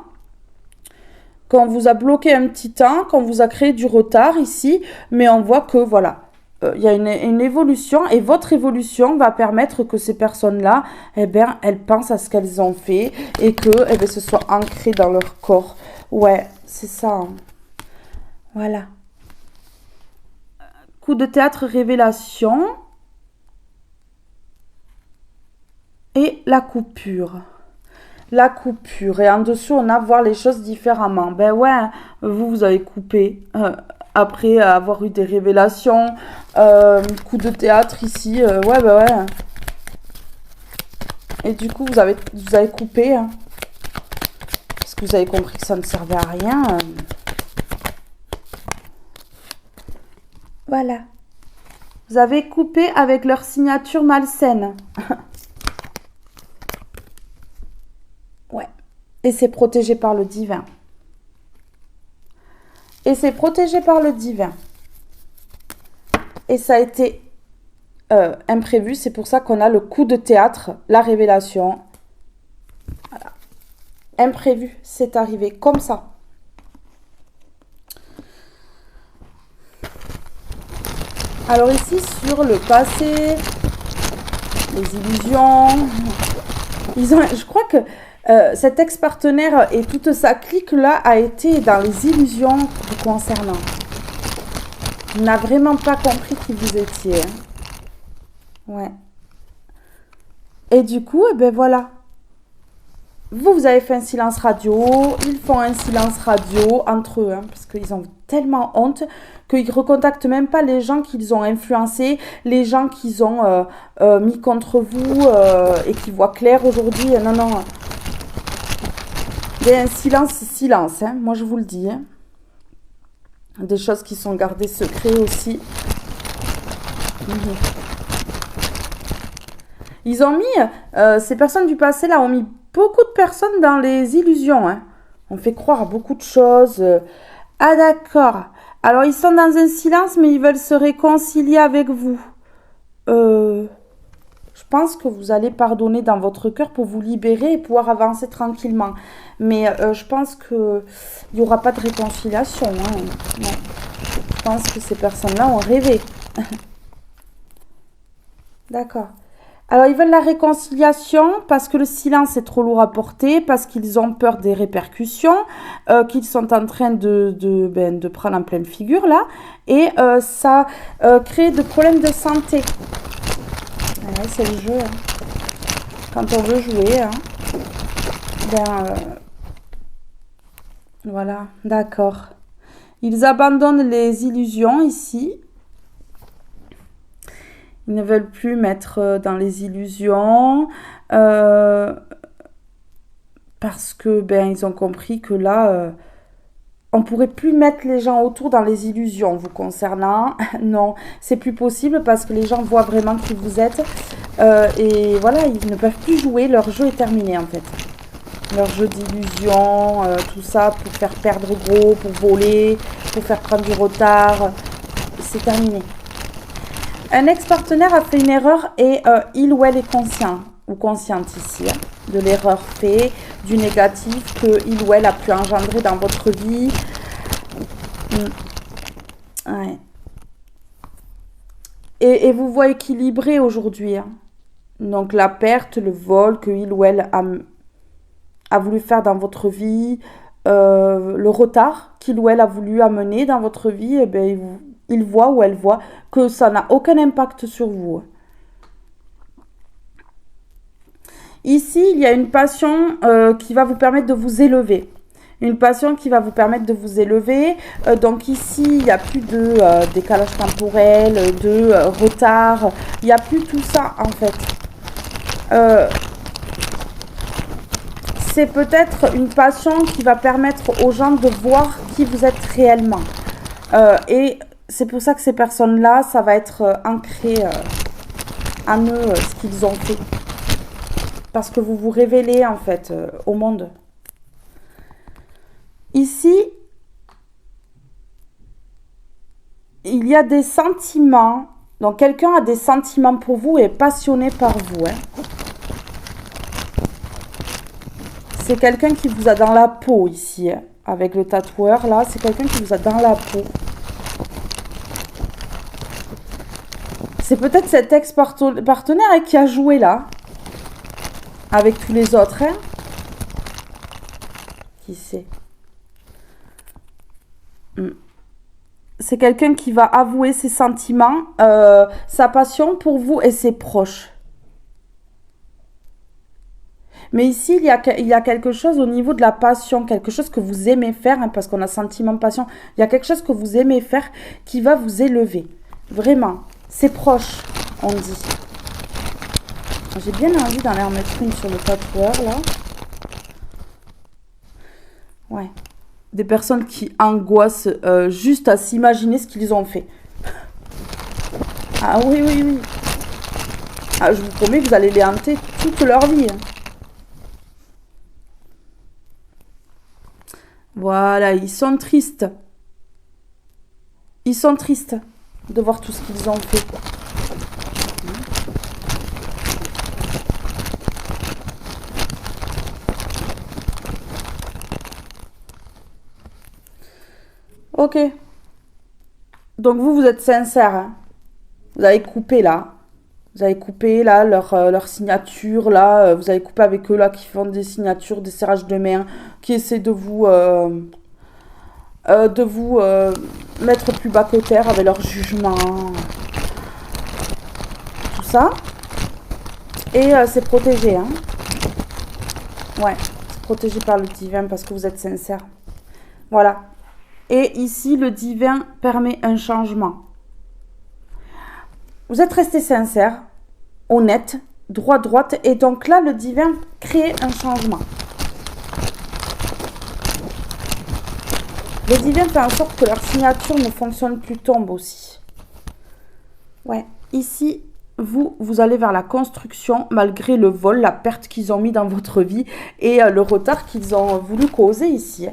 Qu'on vous a bloqué un petit temps, qu'on vous a créé du retard ici, mais on voit que voilà, il y a une évolution et votre évolution va permettre que ces personnes-là, elles pensent à ce qu'elles ont fait et que ce soit ancré dans leur corps. Ouais, c'est ça. Hein. Voilà. Coup de théâtre révélation et la coupure. La coupure. Et en dessous, on a voir les choses différemment. Ben ouais, vous avez coupé. Après avoir eu des révélations. Coup de théâtre ici. Ouais. Et du coup, vous avez coupé. Hein, parce que vous avez compris que ça ne servait à rien. Voilà. Vous avez coupé avec leur signature malsaine. Ouais. Et c'est protégé par le divin. Et c'est protégé par le divin. Et ça a été imprévu. C'est pour ça qu'on a le coup de théâtre, la révélation. Voilà. Imprévu, c'est arrivé comme ça. Alors ici, sur le passé, les illusions, je crois que cet ex-partenaire et toute sa clique-là a été dans les illusions vous concernant. Il n'a vraiment pas compris qui vous étiez. Hein. Ouais. Et du coup, voilà. Vous avez fait un silence radio, ils font un silence radio entre eux, hein, parce qu'ils ont tellement honte qu'ils ne recontactent même pas les gens qu'ils ont influencés, les gens qu'ils ont mis contre vous et qui voient clair aujourd'hui. Non. Il y a un silence, hein, moi je vous le dis. Hein. Des choses qui sont gardées secrets aussi. Ils ont mis, ces personnes du passé là ont mis beaucoup de personnes dans les illusions. Hein. On fait croire à beaucoup de choses. Ah d'accord. Alors ils sont dans un silence mais ils veulent se réconcilier avec vous. Je pense que vous allez pardonner dans votre cœur pour vous libérer et pouvoir avancer tranquillement. Mais je pense qu'il n'y aura pas de réconciliation. Hein. Non. Je pense que ces personnes-là ont rêvé. D'accord. Alors, ils veulent la réconciliation parce que le silence est trop lourd à porter, parce qu'ils ont peur des répercussions, qu'ils sont en train de prendre en pleine figure, là. Et ça crée de problèmes de santé. Ouais, c'est le jeu. Hein. Quand on veut jouer, hein. Voilà, d'accord. Ils abandonnent les illusions ici. Ils ne veulent plus mettre dans les illusions parce que ils ont compris que là, on pourrait plus mettre les gens autour dans les illusions vous concernant. Non, c'est plus possible parce que les gens voient vraiment qui vous êtes et voilà, ils ne peuvent plus jouer. Leur jeu est terminé en fait. Leur jeu d'illusion, tout ça pour faire perdre gros, pour voler, pour faire prendre du retard, c'est terminé. Un ex-partenaire a fait une erreur et il ou elle est conscient ou consciente ici hein, de l'erreur faite, du négatif que il ou elle a pu engendrer dans votre vie. Ouais. Et vous voyez équilibré aujourd'hui. Hein. Donc la perte, le vol que il ou elle a voulu faire dans votre vie, le retard qu'il ou elle a voulu amener dans votre vie, eh bien, il voit ou elle voit que ça n'a aucun impact sur vous. Ici, il y a une passion qui va vous permettre de vous élever. Une passion qui va vous permettre de vous élever. Donc ici, il n'y a plus de décalage temporel, de retard. Il n'y a plus tout ça, en fait. C'est peut-être une passion qui va permettre aux gens de voir qui vous êtes réellement. Et c'est pour ça que ces personnes-là, ça va être ancré en eux, ce qu'ils ont fait. Parce que vous vous révélez, en fait, au monde. Ici, il y a des sentiments. Donc, quelqu'un a des sentiments pour vous et est passionné par vous. C'est quelqu'un qui vous a dans la peau ici. Avec le tatoueur, là, c'est quelqu'un qui vous a dans la peau. C'est peut-être cet ex-partenaire qui a joué là. Avec tous les autres. Qui sait? C'est quelqu'un qui va avouer ses sentiments, sa passion pour vous et ses proches. Mais ici, il y a quelque chose au niveau de la passion, quelque chose que vous aimez faire, parce qu'on a sentiment, passion. Il y a quelque chose que vous aimez faire qui va vous élever. Vraiment. C'est proche, on dit. J'ai bien envie d'en en remettre une sur le tatoueur, là. Ouais. Des personnes qui angoissent juste à s'imaginer ce qu'ils ont fait. Ah oui, oui, oui. Ah, je vous promets que vous allez les hanter toute leur vie. Voilà, ils sont tristes. Ils sont tristes de voir tout ce qu'ils ont fait. Ok. Donc vous êtes sincère. Hein. Vous avez coupé là. Vous avez coupé là leur signature là. Vous avez coupé avec eux là qui font des signatures, des serrages de main, qui essaient de vous mettre plus bas que terre avec leur jugement. Tout ça. Et c'est protégé. Hein. Ouais, c'est protégé par le divin parce que vous êtes sincère. Voilà. Et ici, le divin permet un changement. Vous êtes resté sincère, honnête, droite. Et donc là, le divin crée un changement. Le divin fait en sorte que leur signature ne fonctionne plus, tombe aussi. Ouais, ici, vous allez vers la construction malgré le vol, la perte qu'ils ont mis dans votre vie et le retard qu'ils ont voulu causer ici.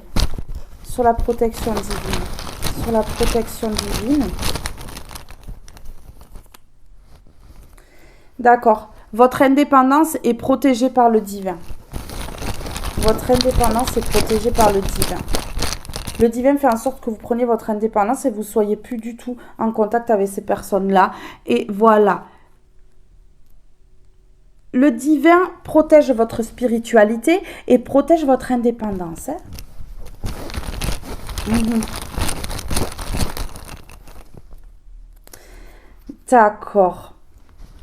Sur la protection divine. Sur la protection divine. D'accord. Votre indépendance est protégée par le divin. Votre indépendance est protégée par le divin. Le divin fait en sorte que vous preniez votre indépendance et vous ne soyez plus du tout en contact avec ces personnes-là. Et voilà. Le divin protège votre spiritualité et protège votre indépendance. Hein? D'accord.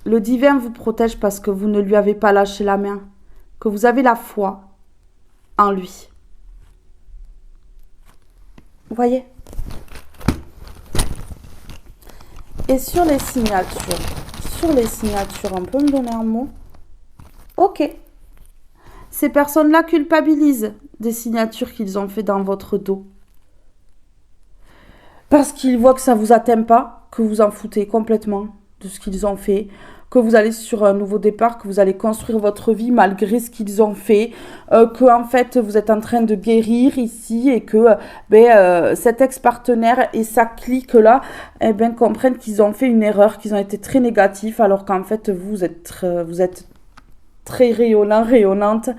Le divin vous protège parce que vous ne lui avez pas lâché la main, que vous avez la foi en lui. Vous voyez? Et sur les signatures, on peut me donner un mot? Ok. Ces personnes-là culpabilisent des signatures qu'ils ont fait dans votre dos. Parce qu'ils voient que ça ne vous atteint pas, que vous en foutez complètement de ce qu'ils ont fait, que vous allez sur un nouveau départ, que vous allez construire votre vie malgré ce qu'ils ont fait, que en fait vous êtes en train de guérir ici et que cet ex-partenaire et sa clique-là comprennent qu'ils ont fait une erreur, qu'ils ont été très négatifs alors qu'en fait vous êtes très rayonnante,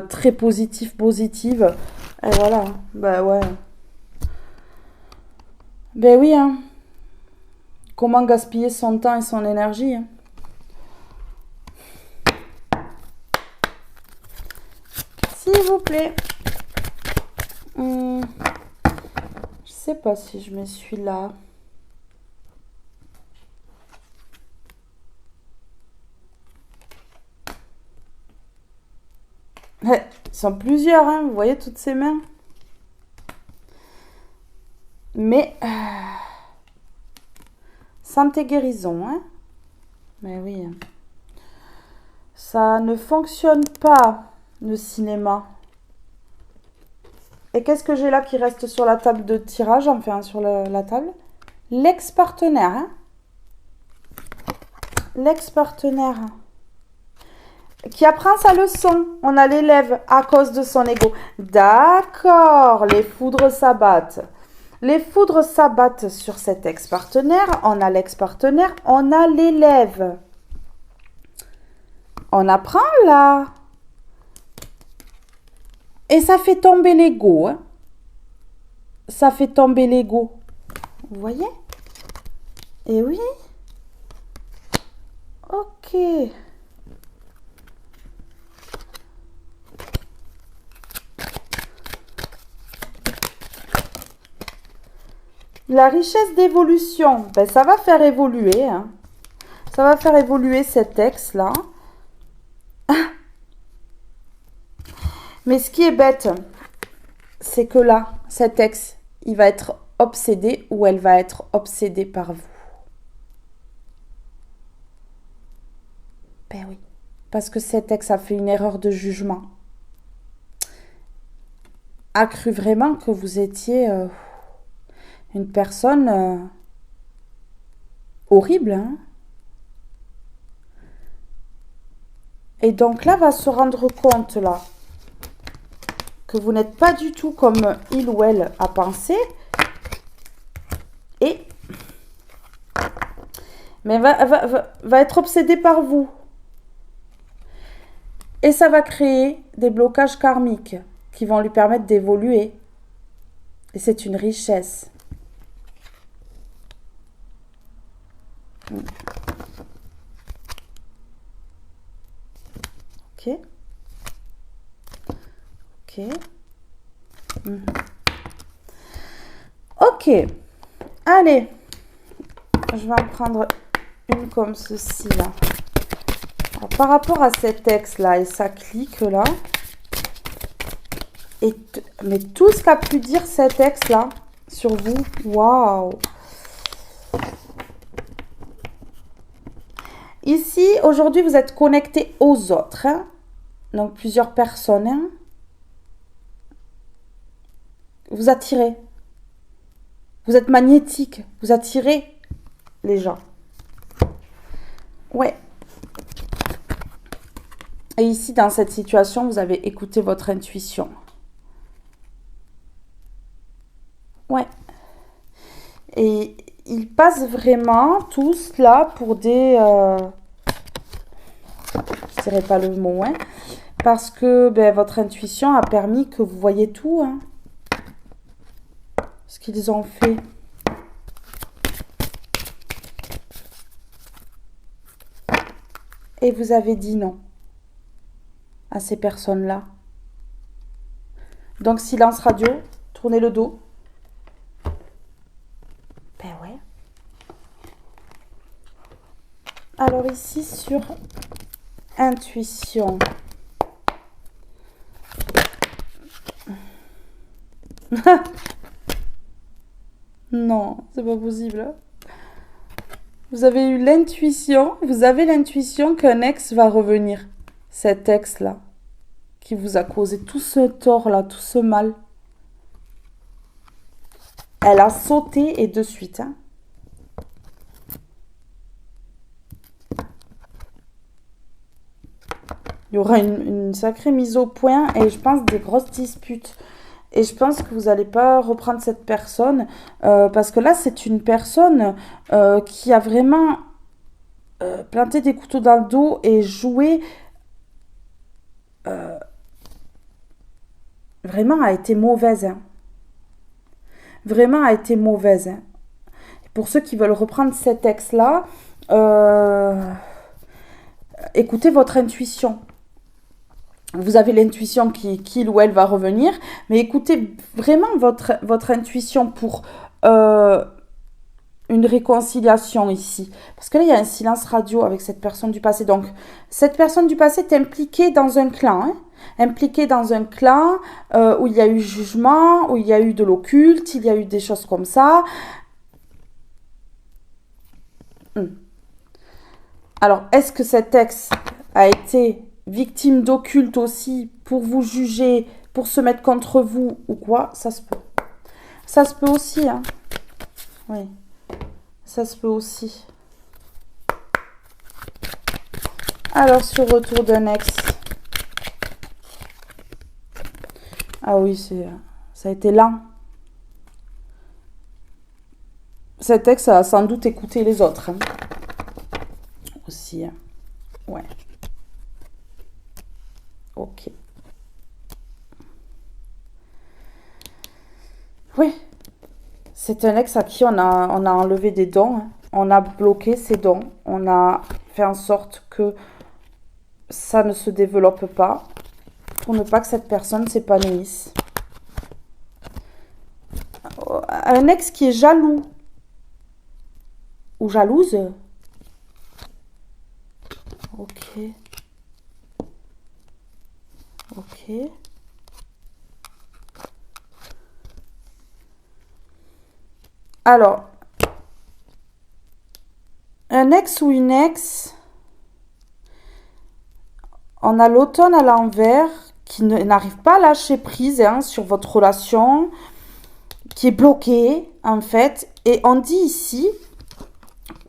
très positive. Et voilà, ouais. Ben oui, hein. Comment gaspiller son temps et son énergie hein. S'il vous pas si je mets celui-là. Ils sont plusieurs, hein, vous voyez toutes ces mains. Mais santé guérison, hein. Mais oui. Ça ne fonctionne pas, le cinéma. Et qu'est-ce que j'ai là qui reste sur la table de tirage, enfin sur la table? L'ex-partenaire, hein. L'ex-partenaire qui apprend sa leçon. On a l'élève à cause de son ego. D'accord, les foudres s'abattent. Les foudres s'abattent sur cet ex-partenaire. On a l'ex-partenaire, on a l'élève. On apprend là. Et ça fait tomber l'ego. Hein. Ça fait tomber l'ego. Vous voyez? Et oui. Ok. La richesse d'évolution, ben, ça va faire évoluer. Hein. Ça va faire évoluer cet ex-là. Mais ce qui est bête, c'est que là, cet ex, il va être obsédé ou elle va être obsédée par vous. Ben oui, parce que cet ex a fait une erreur de jugement. A cru vraiment que vous étiez une personne horrible. Hein. Et donc là, va se rendre compte, là, que vous n'êtes pas du tout comme il ou elle a pensé. Mais va être obsédé par vous. Et ça va créer des blocages karmiques qui vont lui permettre d'évoluer. Et c'est une richesse. Ok. Ok. Ok. Allez. Je vais en prendre une comme ceci là. Alors, par rapport à cet ex là et sa clique là. Mais tout ce qu'a pu dire cet ex là sur vous. Waouh. Ici, aujourd'hui, vous êtes connecté aux autres. Hein? Donc, plusieurs personnes. Hein? Vous attirez. Vous êtes magnétique. Vous attirez les gens. Ouais. Et ici, dans cette situation, vous avez écouté votre intuition. Ouais. Et ils passent vraiment tous là pour des... je dirais pas le mot, hein. Parce que ben, votre intuition a permis que vous voyez tout. Hein, ce qu'ils ont fait. Et vous avez dit non à ces personnes-là. Donc, silence radio, tournez le dos. Ben ouais. Alors ici, sur intuition. Non, c'est pas possible. Vous avez eu l'intuition, vous avez l'intuition qu'un ex va revenir. Cet ex-là, qui vous a causé tout ce tort-là, tout ce mal. Elle a sauté et de suite. Hein. Il y aura une sacrée mise au point et je pense des grosses disputes. Et je pense que vous n'allez pas reprendre cette personne parce que là, c'est une personne qui a vraiment planté des couteaux dans le dos et joué... vraiment a été mauvaise. Hein. Vraiment a été mauvaise. Hein. Pour ceux qui veulent reprendre cet ex-là, écoutez votre intuition. Vous avez l'intuition qu'il ou elle va revenir, mais écoutez vraiment votre intuition pour euh, une réconciliation ici. Parce que là, il y a un silence radio avec cette personne du passé. Donc, cette personne du passé est impliquée dans un clan. Hein, impliquée dans un clan où il y a eu jugement, où il y a eu de l'occulte, il y a eu des choses comme ça. Alors, est-ce que cet ex a été victime d'occulte aussi pour vous juger, pour se mettre contre vous ou quoi? Ça se peut. Ça se peut aussi, hein. Oui. Ça se peut aussi. Alors, sur retour d'un ex. Ah oui, ça a été lent. Cet ex a sans doute écouté les autres. Hein. Aussi. Hein. Ouais. Ok. Oui. C'est un ex à qui on a enlevé des dons. Hein. On a bloqué ses dons. On a fait en sorte que ça ne se développe pas pour ne pas que cette personne s'épanouisse. Un ex qui est jaloux ou jalouse. Ok. Ok. Alors, un ex ou une ex, on a l'automne à l'envers qui n'arrive pas à lâcher prise hein, sur votre relation, qui est bloquée en fait. Et on dit ici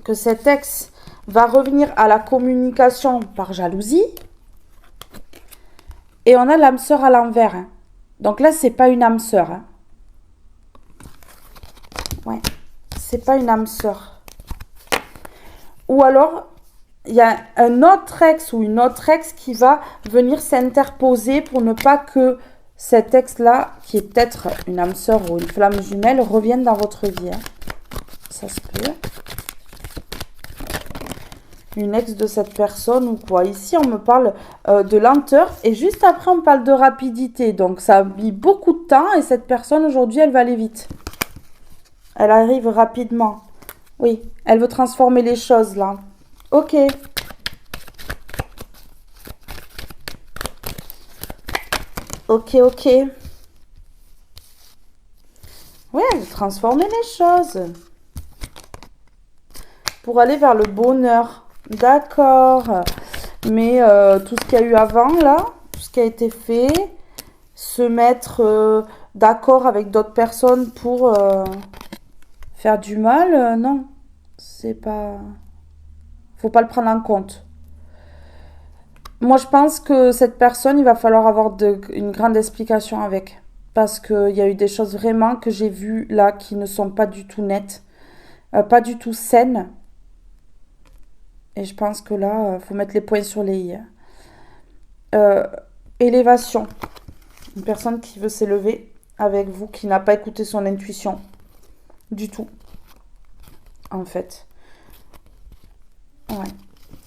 que cet ex va revenir à la communication par jalousie. Et on a l'âme sœur à l'envers. Hein. Donc là, c'est pas une âme sœur. Hein. Ouais, c'est pas une âme sœur. Ou alors, il y a un autre ex ou une autre ex qui va venir s'interposer pour ne pas que cet ex-là, qui est peut-être une âme sœur ou une flamme jumelle, revienne dans votre vie. Hein. Ça se peut. Une ex de cette personne ou quoi. Ici, on me parle de lenteur et juste après, on parle de rapidité. Donc, ça a mis beaucoup de temps et cette personne, aujourd'hui, elle va aller vite. Elle arrive rapidement. Oui, elle veut transformer les choses, là. Ok. Ok, ok. Oui, elle veut transformer les choses. Pour aller vers le bonheur. D'accord. Mais tout ce qu'il y a eu avant, là, tout ce qui a été fait, se mettre d'accord avec d'autres personnes pour faire du mal, non. C'est pas... Faut pas le prendre en compte. Moi, je pense que cette personne, il va falloir avoir une grande explication avec. Parce qu'il y a eu des choses vraiment que j'ai vues là qui ne sont pas du tout nettes, pas du tout saines. Et je pense que là, faut mettre les points sur les i. Élévation. Une personne qui veut s'élever avec vous, qui n'a pas écouté son intuition. Du tout. En fait. Ouais.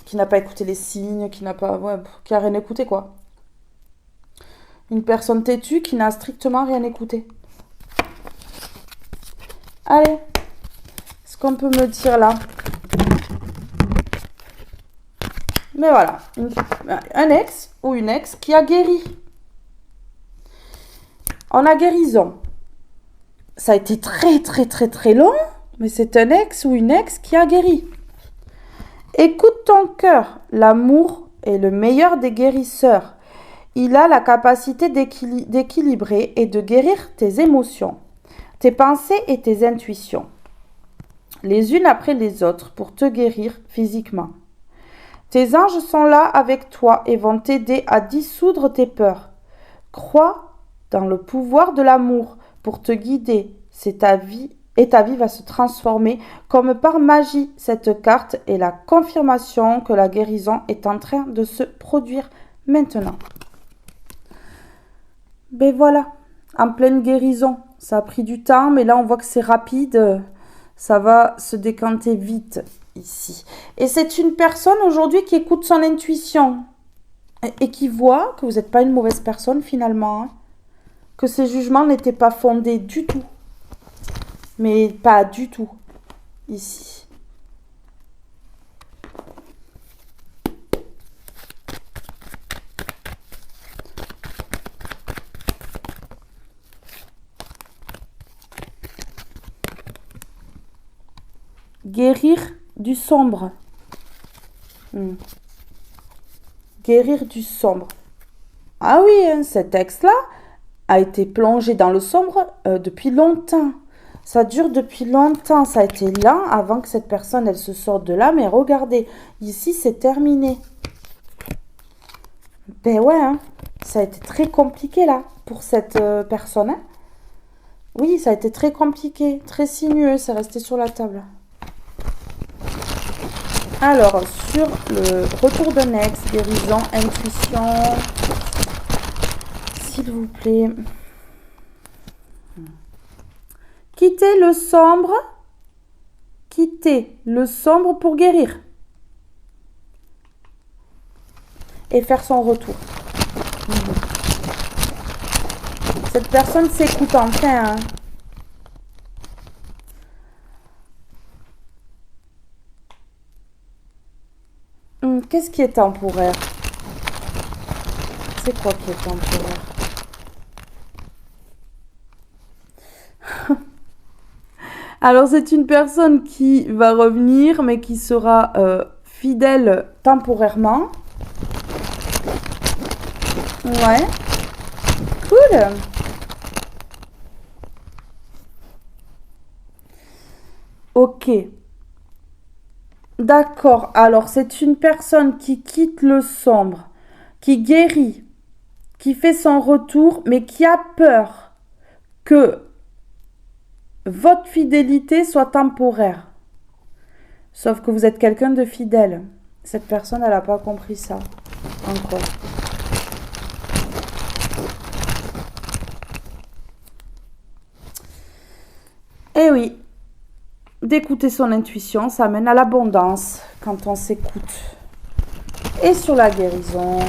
Qui n'a pas écouté les signes, qui n'a pas... Ouais, qui a rien écouté, quoi. Une personne têtue qui n'a strictement rien écouté. Allez. Ce qu'on peut me dire là. Mais voilà. Un ex ou une ex qui a guéri. On a guérison. Ça a été très, très, très, très long. Mais c'est un ex ou une ex qui a guéri. Écoute ton cœur. L'amour est le meilleur des guérisseurs. Il a la capacité d'équilibrer et de guérir tes émotions, tes pensées et tes intuitions, les unes après les autres pour te guérir physiquement. Tes anges sont là avec toi et vont t'aider à dissoudre tes peurs. Crois dans le pouvoir de l'amour pour te guider. C'est ta vie et ta vie va se transformer comme par magie. Cette carte est la confirmation que la guérison est en train de se produire maintenant. Ben voilà, en pleine guérison. Ça a pris du temps, mais là on voit que c'est rapide. Ça va se décanter vite ici. Et c'est une personne aujourd'hui qui écoute son intuition et qui voit que vous n'êtes pas une mauvaise personne finalement. Hein, que ses jugements n'étaient pas fondés du tout. mais pas du tout ici. Guérir du sombre. Guérir du sombre. Ah oui, hein, cet texte-là a été plongé dans le sombre depuis longtemps. Ça dure depuis longtemps. Ça a été là avant que cette personne, elle se sorte de là. Mais regardez, ici, c'est terminé. Ben ouais, hein, ça a été très compliqué là pour cette personne. Hein. Oui, ça a été très compliqué, très sinueux. C'est resté sur la table. Alors, sur le retour d'un ex, guérison, intuition, s'il vous plaît. Quitter le sombre. Quitter le sombre pour guérir. Et faire son retour. Cette personne s'écoute enfin. Hein. Qu'est-ce qui est temporaire? C'est quoi qui est temporaire? Alors, c'est une personne qui va revenir, mais qui sera fidèle temporairement. Ouais. Cool. Ok. D'accord. Alors, c'est une personne qui quitte le sombre, qui guérit, qui fait son retour, mais qui a peur que votre fidélité soit temporaire. Sauf que vous êtes quelqu'un de fidèle. Cette personne, elle n'a pas compris ça. Encore. Eh oui. D'écouter son intuition, ça mène à l'abondance quand on s'écoute. Et sur la guérison.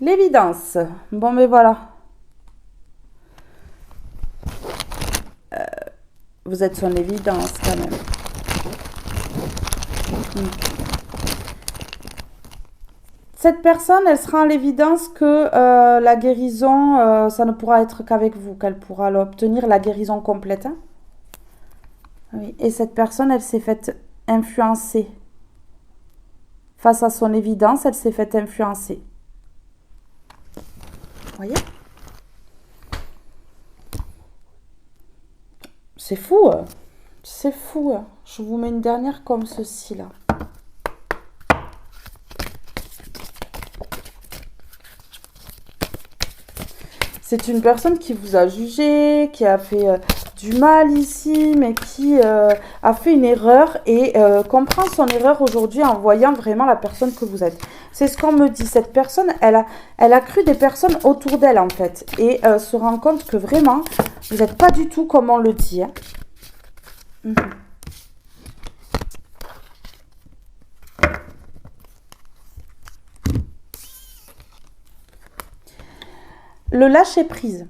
L'évidence. Bon, mais voilà. Vous êtes son évidence quand même. Cette personne, elle sera en l'évidence que la guérison, ça ne pourra être qu'avec vous, qu'elle pourra l'obtenir, la guérison complète. Hein. Oui. Et cette personne, elle s'est faite influencer. Face à son évidence, elle s'est faite influencer. Vous voyez? C'est fou. C'est fou. Je vous mets une dernière comme ceci, là. C'est une personne qui vous a jugé, qui a fait du mal ici, mais qui a fait une erreur et comprend son erreur aujourd'hui en voyant vraiment la personne que vous êtes. C'est ce qu'on me dit. Cette personne, elle a cru des personnes autour d'elle, en fait. Et se rend compte que vraiment, vous n'êtes pas du tout comme on le dit. Hein. Le lâcher-prise.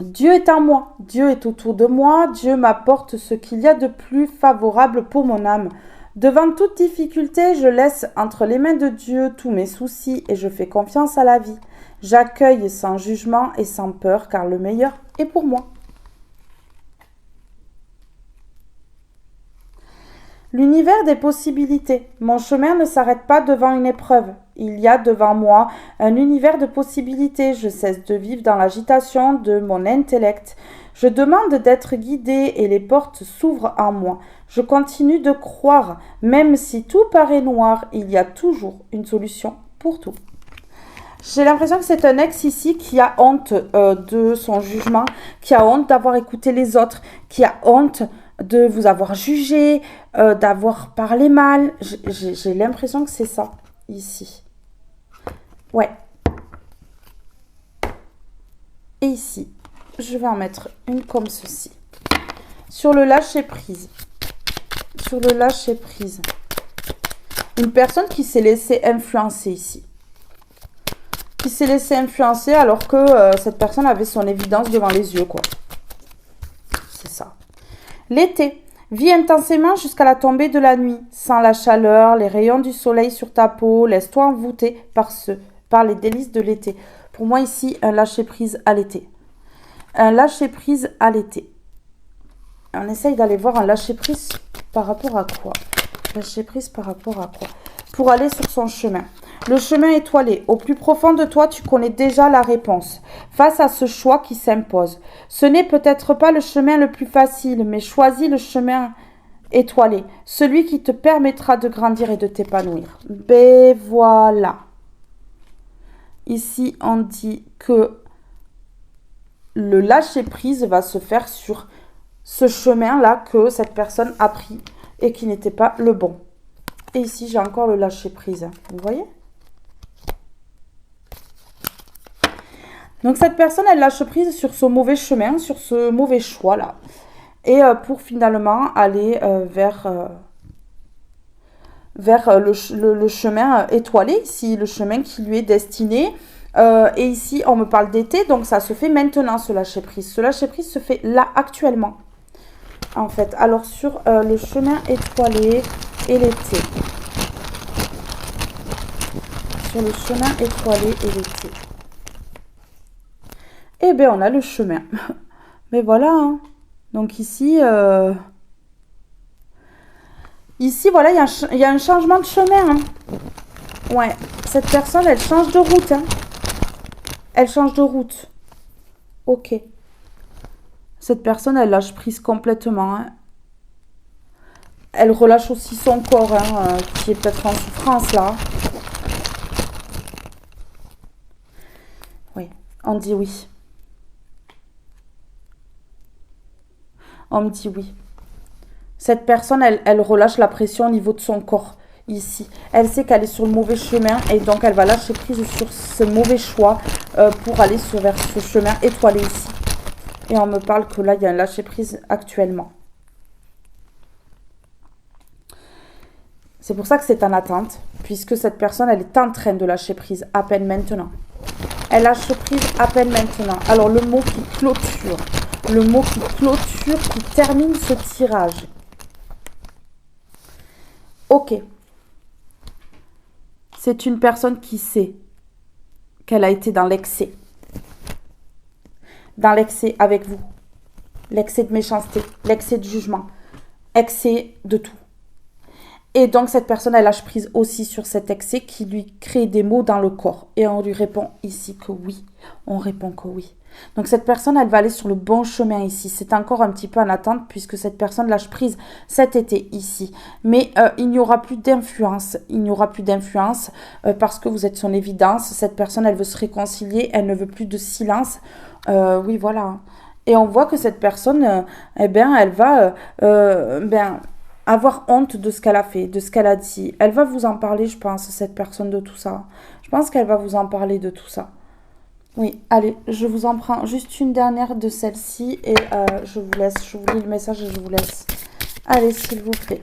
Dieu est en moi, Dieu est autour de moi, Dieu m'apporte ce qu'il y a de plus favorable pour mon âme. Devant toute difficulté, je laisse entre les mains de Dieu tous mes soucis et je fais confiance à la vie. J'accueille sans jugement et sans peur car le meilleur est pour moi. L'univers des possibilités. Mon chemin ne s'arrête pas devant une épreuve. Il y a devant moi un univers de possibilités. Je cesse de vivre dans l'agitation de mon intellect. Je demande d'être guidée et les portes s'ouvrent en moi. Je continue de croire. Même si tout paraît noir, il y a toujours une solution pour tout. J'ai l'impression que c'est un ex ici qui a honte de son jugement, qui a honte d'avoir écouté les autres, qui a honte de vous avoir jugé, d'avoir parlé mal. J'ai l'impression que c'est ça, ici. Ouais. Et ici, je vais en mettre une comme ceci. Sur le lâcher-prise. Sur le lâcher-prise. Une personne qui s'est laissée influencer ici. qui s'est laissé influencer alors que cette personne avait son évidence devant les yeux, quoi. C'est ça. L'été. Vis intensément jusqu'à la tombée de la nuit. Sens la chaleur, les rayons du soleil sur ta peau. Laisse-toi envoûter par les délices de l'été. Pour moi, ici, un lâcher-prise à l'été. Un lâcher-prise à l'été. On essaye d'aller voir un lâcher-prise par rapport à quoi? Lâcher-prise par rapport à quoi? Pour aller sur son chemin. Le chemin étoilé. Au plus profond de toi, tu connais déjà la réponse. Face à ce choix qui s'impose. Ce n'est peut-être pas le chemin le plus facile, mais choisis le chemin étoilé. Celui qui te permettra de grandir et de t'épanouir. Ben voilà. Ici, on dit que le lâcher-prise va se faire sur ce chemin-là que cette personne a pris et qui n'était pas le bon. Et ici, j'ai encore le lâcher-prise. Vous voyez? Donc, cette personne, elle lâche prise sur ce mauvais chemin, sur ce mauvais choix-là. Et pour finalement aller vers le chemin étoilé, ici, le chemin qui lui est destiné. Et ici, on me parle d'été, donc ça se fait maintenant, ce lâcher-prise. Ce lâcher-prise se fait là, actuellement, en fait. Alors, sur le chemin étoilé et l'été. Sur le chemin étoilé et l'été. Eh bien, on a le chemin. Mais voilà, hein. Donc ici, voilà, il y a un changement de chemin. Hein. Ouais, cette personne, elle change de route. Hein. Elle change de route. Ok. Cette personne, elle lâche prise complètement. Hein. Elle relâche aussi son corps, hein, qui est peut-être en souffrance, là. Oui, on dit oui. On me dit oui. Cette personne, elle relâche la pression au niveau de son corps, ici. Elle sait qu'elle est sur le mauvais chemin et donc elle va lâcher prise sur ce mauvais choix pour aller vers ce chemin étoilé ici. Et on me parle que là, il y a un lâcher prise actuellement. C'est pour ça que c'est en attente, puisque cette personne, elle est en train de lâcher prise à peine maintenant. Elle lâche prise à peine maintenant. Alors, le mot qui clôture... Le mot qui clôture, qui termine ce tirage. Ok. C'est une personne qui sait qu'elle a été dans l'excès. Dans l'excès avec vous. L'excès de méchanceté, l'excès de jugement, excès de tout. Et donc, cette personne, elle lâche prise aussi sur cet excès qui lui crée des maux dans le corps. Et on lui répond ici que oui. On répond que oui. Donc, cette personne, elle va aller sur le bon chemin ici. C'est encore un petit peu en attente puisque cette personne lâche prise cet été ici. Mais il n'y aura plus d'influence. Il n'y aura plus d'influence parce que vous êtes son évidence. Cette personne, elle veut se réconcilier. Elle ne veut plus de silence. Oui, voilà. Et on voit que cette personne, eh bien, elle va... avoir honte de ce qu'elle a fait, de ce qu'elle a dit. Elle va vous en parler, je pense, cette personne, de tout ça. Je pense qu'elle va vous en parler de tout ça. Oui, allez, je vous en prends juste une dernière de celle-ci et je vous laisse. Je vous lis le message et je vous laisse. Allez, s'il vous plaît.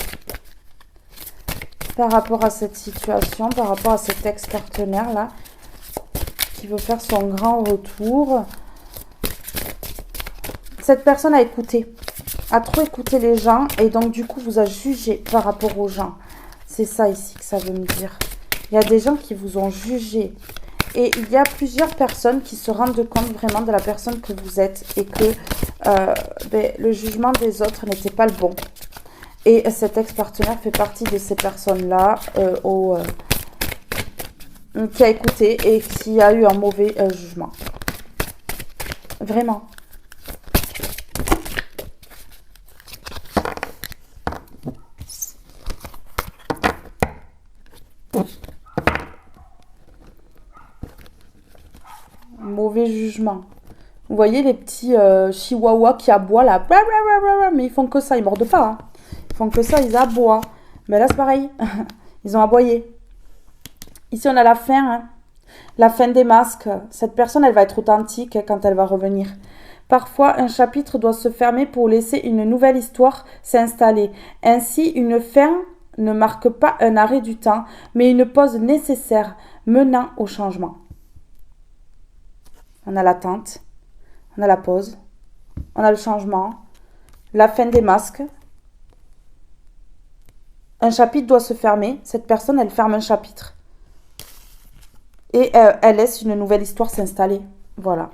Par rapport à cette situation, par rapport à cet ex-partenaire-là, qui veut faire son grand retour. Cette personne a écouté. A trop écouté les gens et donc du coup vous a jugé par rapport aux gens. C'est ça ici que ça veut me dire. Il y a des gens qui vous ont jugé et il y a plusieurs personnes qui se rendent compte vraiment de la personne que vous êtes et que le jugement des autres n'était pas le bon. Et cet ex-partenaire fait partie de ces personnes-là qui a écouté et qui a eu un mauvais jugement. Vraiment. Mauvais jugement. Vous voyez les petits chihuahuas qui aboient là. Mais ils font que ça, ils mordent pas. Hein. Ils font que ça, ils aboient. Mais là c'est pareil. Ils ont aboyé. Ici on a la fin. Hein. La fin des masques. Cette personne, elle va être authentique quand elle va revenir. Parfois, un chapitre doit se fermer pour laisser une nouvelle histoire s'installer. Ainsi, une fin ne marque pas un arrêt du temps, mais une pause nécessaire menant au changement. On a l'attente, on a la pause, on a le changement, la fin des masques. Un chapitre doit se fermer. Cette personne, elle ferme un chapitre. Et elle laisse une nouvelle histoire s'installer. Voilà.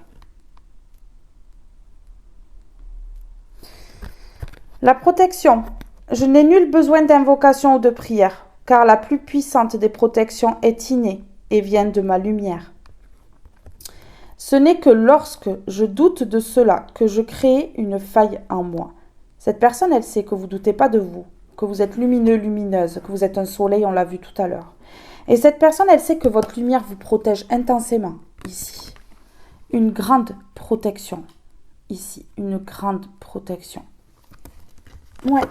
La protection. Je n'ai nul besoin d'invocation ou de prière, car la plus puissante des protections est innée et vient de ma lumière. Ce n'est que lorsque je doute de cela que je crée une faille en moi. Cette personne, elle sait que vous ne doutez pas de vous, que vous êtes lumineux, lumineuse, que vous êtes un soleil, on l'a vu tout à l'heure. Et cette personne, elle sait que votre lumière vous protège intensément, ici. Une grande protection, ici, une grande protection. Ouais,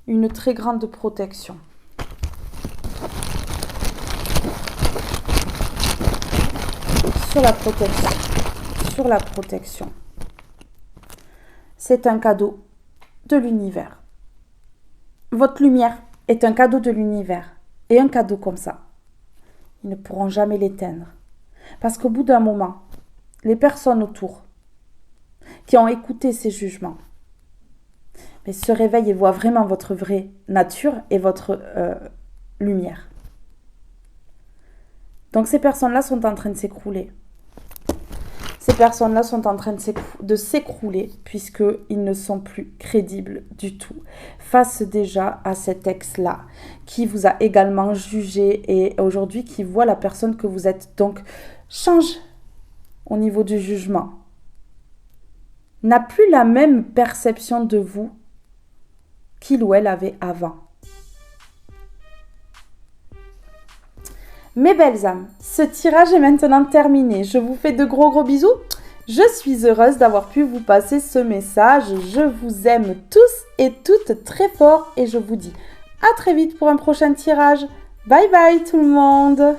une très grande protection. Sur la protection. C'est un cadeau de l'univers. Votre lumière est un cadeau de l'univers. Et un cadeau comme ça, ils ne pourront jamais l'éteindre. Parce qu'au bout d'un moment, les personnes autour qui ont écouté ces jugements, mais se réveillent et voient vraiment votre vraie nature et votre lumière. Donc ces personnes-là sont en train de s'écrouler. Ces personnes-là sont en train de s'écrouler puisqu'ils ne sont plus crédibles du tout face déjà à cet ex-là qui vous a également jugé et aujourd'hui qui voit la personne que vous êtes. Donc, change au niveau du jugement. N'a plus la même perception de vous qu'il ou elle avait avant. Mes belles âmes, ce tirage est maintenant terminé. Je vous fais de gros bisous. Je suis heureuse d'avoir pu vous passer ce message. Je vous aime tous et toutes très fort et je vous dis à très vite pour un prochain tirage. Bye bye tout le monde!